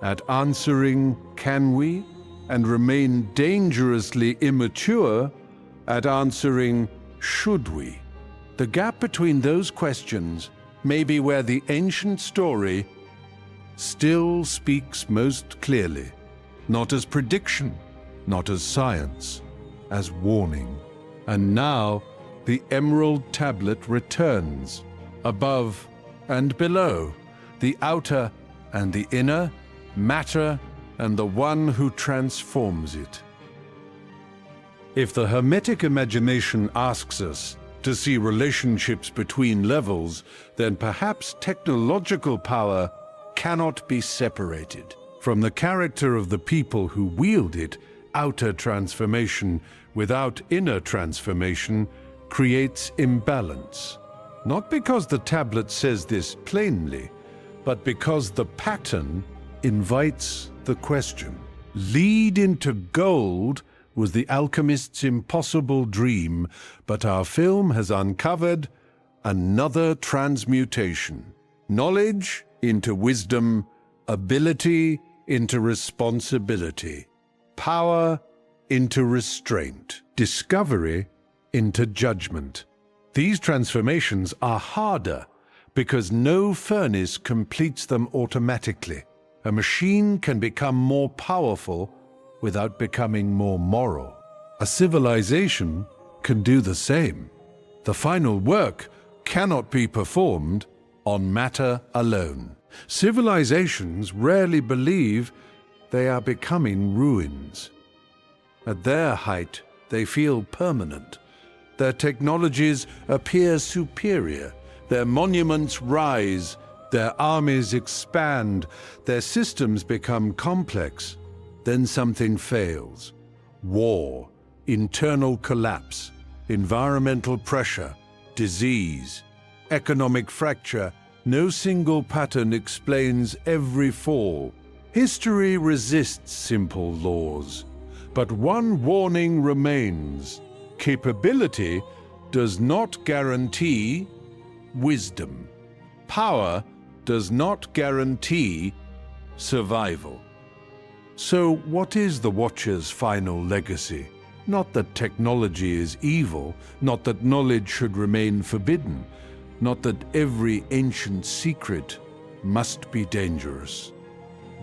at answering "can we?" and remain dangerously immature at answering "should we?" The gap between those questions may be where the ancient story still speaks most clearly, not as prediction, not as science, as warning. And now the emerald tablet returns, above and below, the outer and the inner, matter and the one who transforms it. If the Hermetic imagination asks us to see relationships between levels, then perhaps technological power cannot be separated from the character of the people who wield it. Outer transformation without inner transformation creates imbalance. Not because the tablet says this plainly, but because the pattern invites the question. Lead into gold was the alchemist's impossible dream, but our film has uncovered another transmutation. Knowledge into wisdom, ability into responsibility, power into restraint, discovery into judgment. These transformations are harder because no furnace completes them automatically. A machine can become more powerful without becoming more moral. A civilization can do the same. The final work cannot be performed on matter alone. Civilizations rarely believe they are becoming ruins. At their height, they feel permanent. Their technologies appear superior. Their monuments rise. Their armies expand. Their systems become complex. Then something fails. War, internal collapse, environmental pressure, disease, economic fracture. No single pattern explains every fall. History resists simple laws, but one warning remains. Capability does not guarantee wisdom. Power does not guarantee survival. So what is the Watcher's final legacy? Not that technology is evil, not that knowledge should remain forbidden, not that every ancient secret must be dangerous.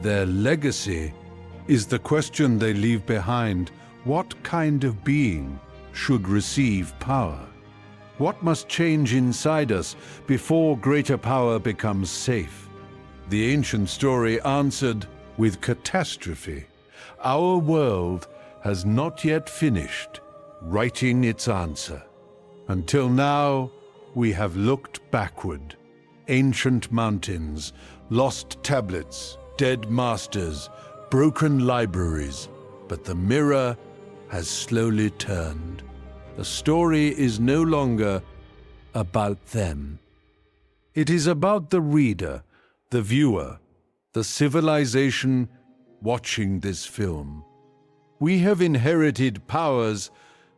Their legacy is the question they leave behind. What kind of being should receive power? What must change inside us before greater power becomes safe? The ancient story answered with catastrophe. Our world has not yet finished writing its answer. Until now, we have looked backward. Ancient mountains, lost tablets, dead masters, broken libraries, but the mirror has slowly turned. The story is no longer about them. It is about the reader, the viewer, the civilization watching this film. We have inherited powers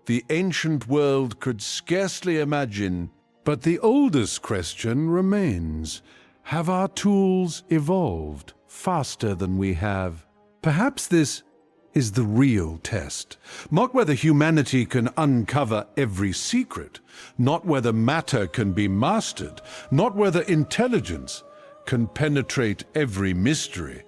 the ancient world could scarcely imagine, but the oldest question remains. Have our tools evolved faster than we have? Perhaps this is the real test. Not whether humanity can uncover every secret, not whether matter can be mastered, not whether intelligence can penetrate every mystery,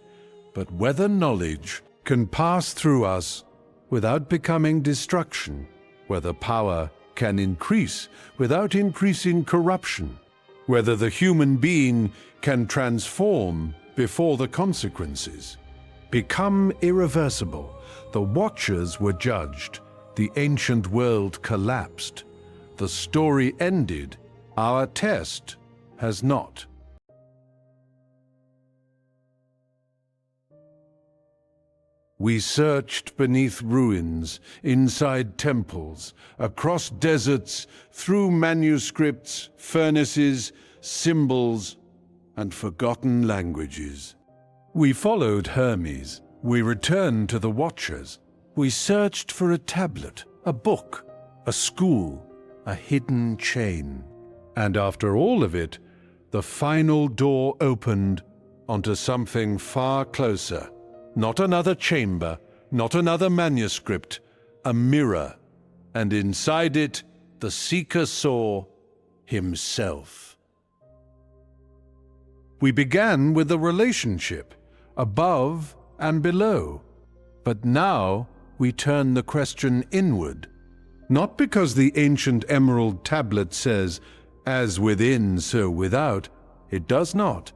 but whether knowledge can pass through us without becoming destruction, whether power can increase without increasing corruption, whether the human being can transform before the consequences. become irreversible. The Watchers were judged. The ancient world collapsed. The story ended. Our test has not. We searched beneath ruins, inside temples, across deserts, through manuscripts, furnaces, symbols, and forgotten languages. We followed Hermes. We returned to the Watchers. We searched for a tablet, a book, a school, a hidden chain. And after all of it, the final door opened onto something far closer. Not another chamber, not another manuscript, a mirror. And inside it, the seeker saw himself. We began with a relationship, above and below. But now we turn the question inward. Not because the ancient emerald tablet says, "As within, so without." It does not.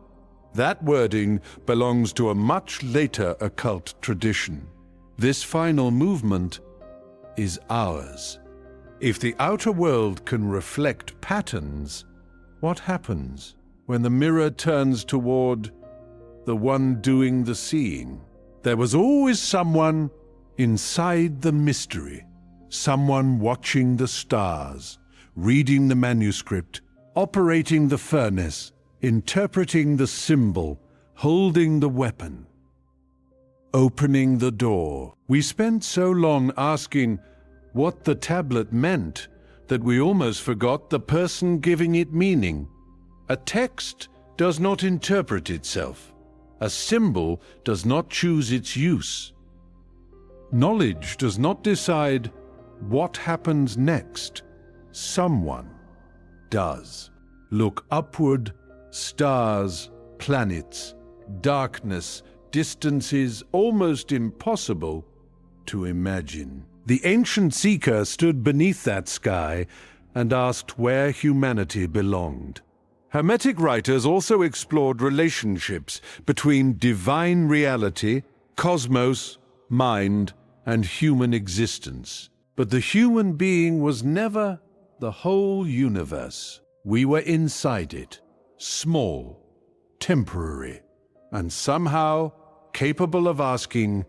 That wording belongs to a much later occult tradition. This final movement is ours. If the outer world can reflect patterns, what happens when the mirror turns toward the one doing the seeing? There was always someone inside the mystery, someone watching the stars, reading the manuscript, operating the furnace, interpreting the symbol, holding the weapon, opening the door. We spent so long asking what the tablet meant that we almost forgot the person giving it meaning. A text does not interpret itself. A symbol does not choose its use. Knowledge does not decide what happens next. Someone does. Look upward. Stars, planets, darkness, distances almost impossible to imagine. The ancient seeker stood beneath that sky and asked where humanity belonged. Hermetic writers also explored relationships between divine reality, cosmos, mind, and human existence. But the human being was never the whole universe. We were inside it. Small, temporary, and somehow capable of asking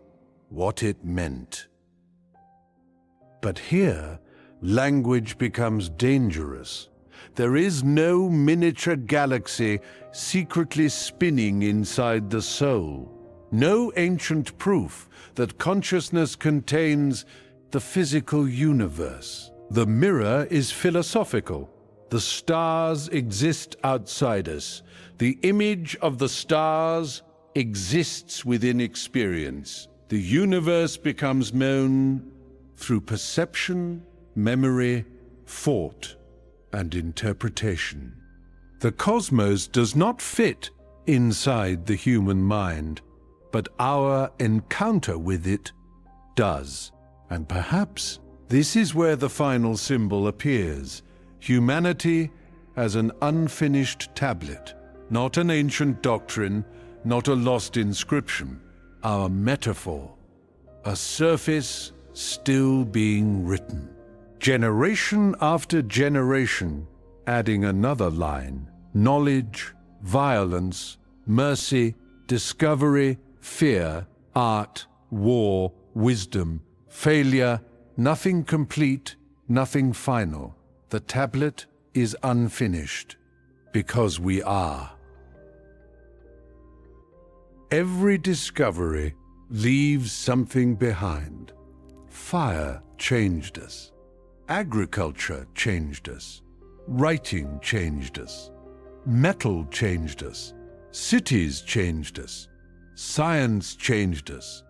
what it meant. But here, language becomes dangerous. There is no miniature galaxy secretly spinning inside the soul. No ancient proof that consciousness contains the physical universe. The mirror is philosophical. The stars exist outside us. The image of the stars exists within experience. The universe becomes known through perception, memory, thought, and interpretation. The cosmos does not fit inside the human mind, but our encounter with it does. And perhaps this is where the final symbol appears. Humanity as an unfinished tablet, not an ancient doctrine, not a lost inscription, our metaphor, a surface still being written. Generation after generation, adding another line, knowledge, violence, mercy, discovery, fear, art, war, wisdom, failure, nothing complete, nothing final. The tablet is unfinished, because we are. Every discovery leaves something behind. Fire changed us. Agriculture changed us. Writing changed us. Metal changed us. Cities changed us. Science changed us.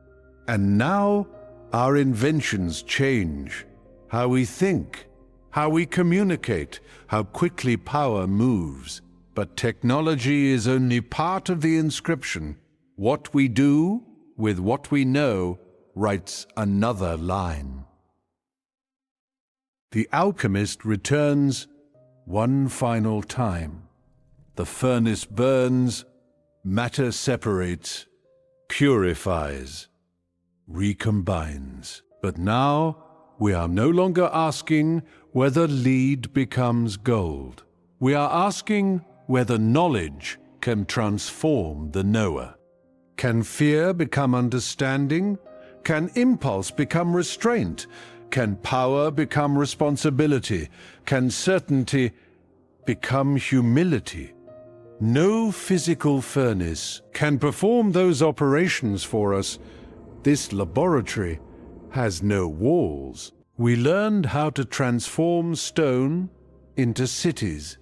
And now our inventions change how we think, how we communicate, how quickly power moves. But technology is only part of the inscription. What we do with what we know writes another line. The alchemist returns one final time. The furnace burns, matter separates, purifies, recombines. But now we are no longer asking whether lead becomes gold. We are asking whether knowledge can transform the knower. Can fear become understanding? Can impulse become restraint? Can power become responsibility? Can certainty become humility? No physical furnace can perform those operations for us. This laboratory has no walls. We learned how to transform stone into cities,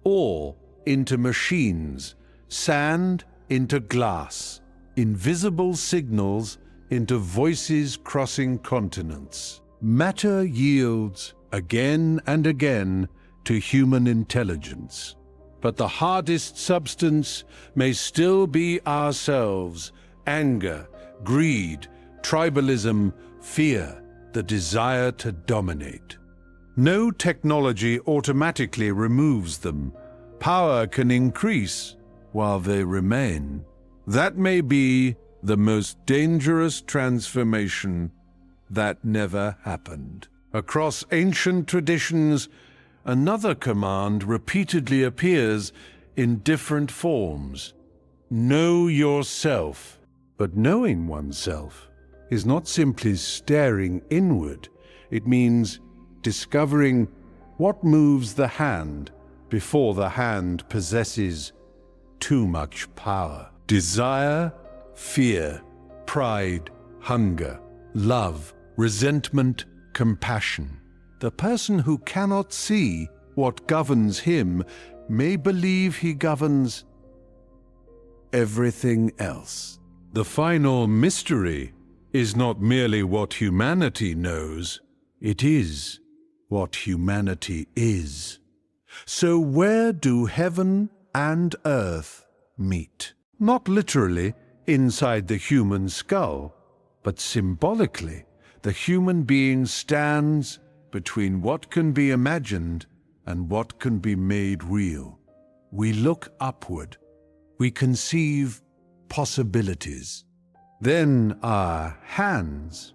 ore into machines, sand into glass, invisible signals into voices crossing continents. Matter yields again and again to human intelligence. But the hardest substance may still be ourselves: anger, greed, tribalism, fear, the desire to dominate. No technology automatically removes them. Power can increase while they remain. That may be the most dangerous transformation that never happened. Across ancient traditions, another command repeatedly appears in different forms. Know yourself. But knowing oneself is not simply staring inward. It means discovering what moves the hand before the hand possesses too much power. Desire, fear, pride, hunger, love, resentment, compassion. The person who cannot see what governs him may believe he governs everything else. The final mystery is not merely what humanity knows, it is what humanity is. So where do heaven and earth meet? Not literally inside the human skull, but symbolically. The human being stands between what can be imagined and what can be made real. We look upward. We conceive possibilities. Then our hands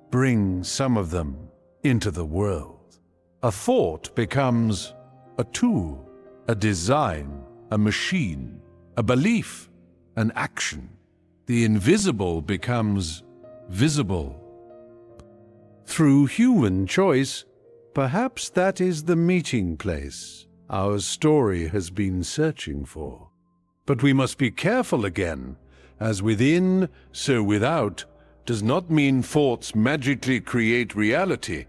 bring some of them into the world. A thought becomes a tool, a design, a machine, a belief, an action. The invisible becomes visible. Through human choice, perhaps that is the meeting place our story has been searching for. But we must be careful again. As within, so without does not mean thoughts magically create reality.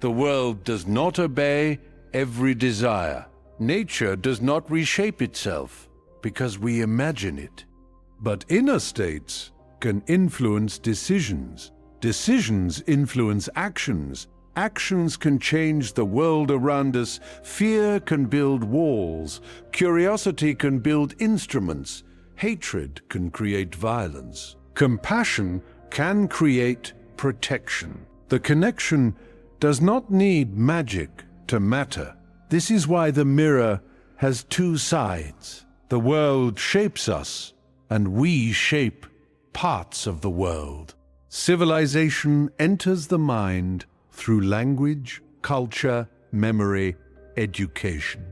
The world does not obey every desire. Nature does not reshape itself because we imagine it. But inner states can influence decisions. Decisions influence actions. Actions can change the world around us. Fear can build walls. Curiosity can build instruments. Hatred can create violence. Compassion can create protection. The connection does not need magic to matter. This is why the mirror has two sides. The world shapes us, and we shape parts of the world. Civilization enters the mind through language, culture, memory, education.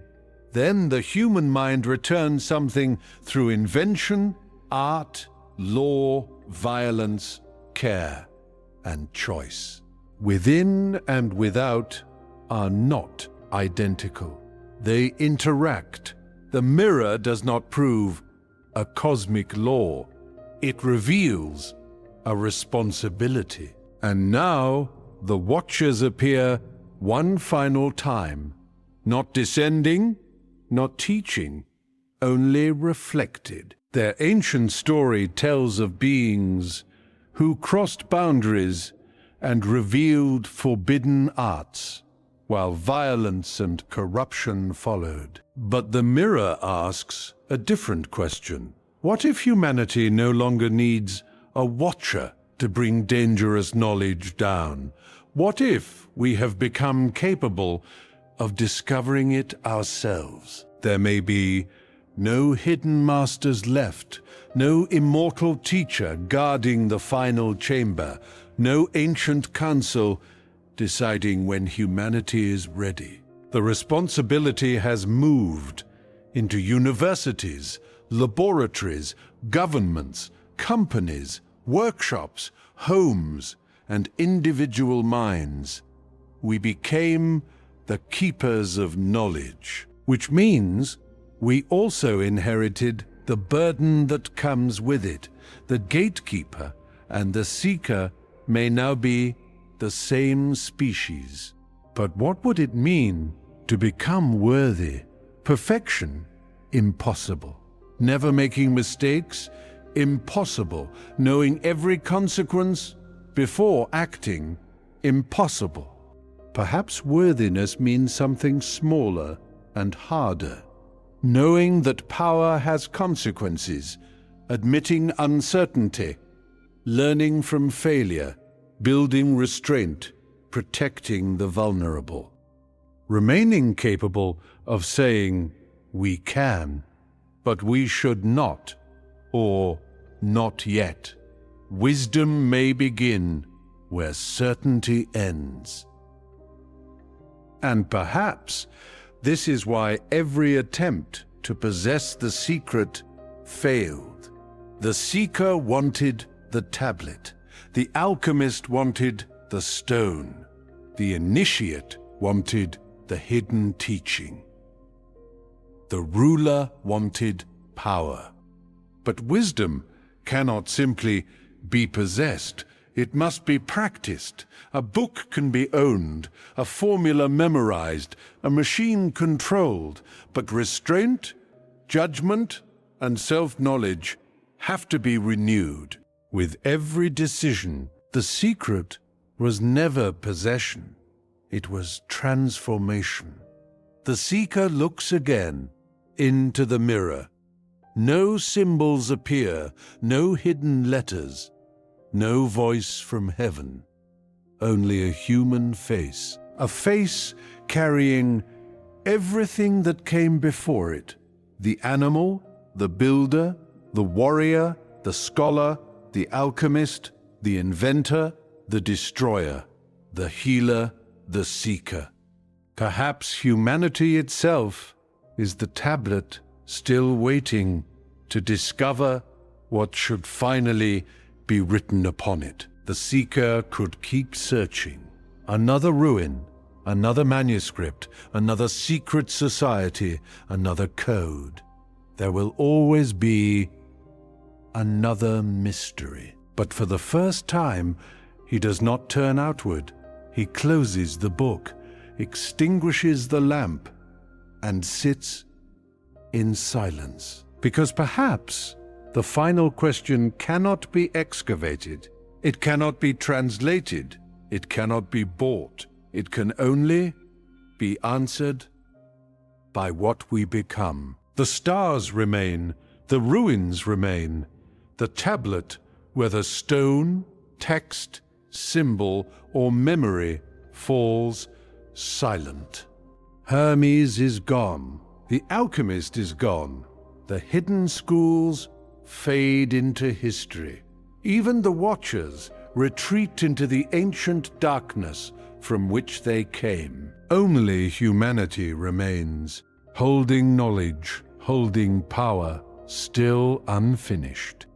Then the human mind returns something through invention, art, law, violence, care, and choice. Within and without are not identical. They interact. The mirror does not prove a cosmic law. It reveals a responsibility. And now the Watchers appear one final time, not descending, not teaching, only reflected. Their ancient story tells of beings who crossed boundaries and revealed forbidden arts, while violence and corruption followed. But the mirror asks a different question. What if humanity no longer needs a watcher to bring dangerous knowledge down? What if we have become capable of discovering it ourselves? There may be No hidden masters left, no immortal teacher guarding the final chamber, no ancient council deciding when humanity is ready. The responsibility has moved into universities, laboratories, governments, companies, workshops, homes, and individual minds. We became the keepers of knowledge, which means we also inherited the burden that comes with it. The gatekeeper and the seeker may now be the same species. But what would it mean to become worthy? Perfection? Impossible. Never making mistakes? Impossible. Knowing every consequence before acting? Impossible. Perhaps worthiness means something smaller and harder. Knowing that power has consequences, admitting uncertainty, learning from failure, building restraint, protecting the vulnerable. Remaining capable of saying, we can, but we should not, or not yet. Wisdom may begin where certainty ends. And perhaps this is why every attempt to possess the secret failed. The seeker wanted the tablet. The alchemist wanted the stone. The initiate wanted the hidden teaching. The ruler wanted power. But wisdom cannot simply be possessed. It must be practiced. A book can be owned, a formula memorized, a machine controlled, but restraint, judgment, and self-knowledge have to be renewed. With every decision, the secret was never possession. It was transformation. The seeker looks again into the mirror. No symbols appear, no hidden letters. No voice from heaven, only a human face. A face carrying everything that came before it. The animal, the builder, the warrior, the scholar, the alchemist, the inventor, the destroyer, the healer, the seeker. Perhaps humanity itself is the tablet still waiting to discover what should finally be written upon it. The seeker could keep searching. Another ruin, another manuscript, another secret society, another code. There will always be another mystery. But for the first time, he does not turn outward. He closes the book, extinguishes the lamp, and sits in silence. Because perhaps the final question cannot be excavated. It cannot be translated. It cannot be bought. It can only be answered by what we become. The stars remain. The ruins remain. The tablet, whether stone, text, symbol, or memory, falls silent. Hermes is gone. The alchemist is gone. The hidden schools fade into history. Even the Watchers retreat into the ancient darkness from which they came. Only humanity remains, holding knowledge, holding power, still unfinished.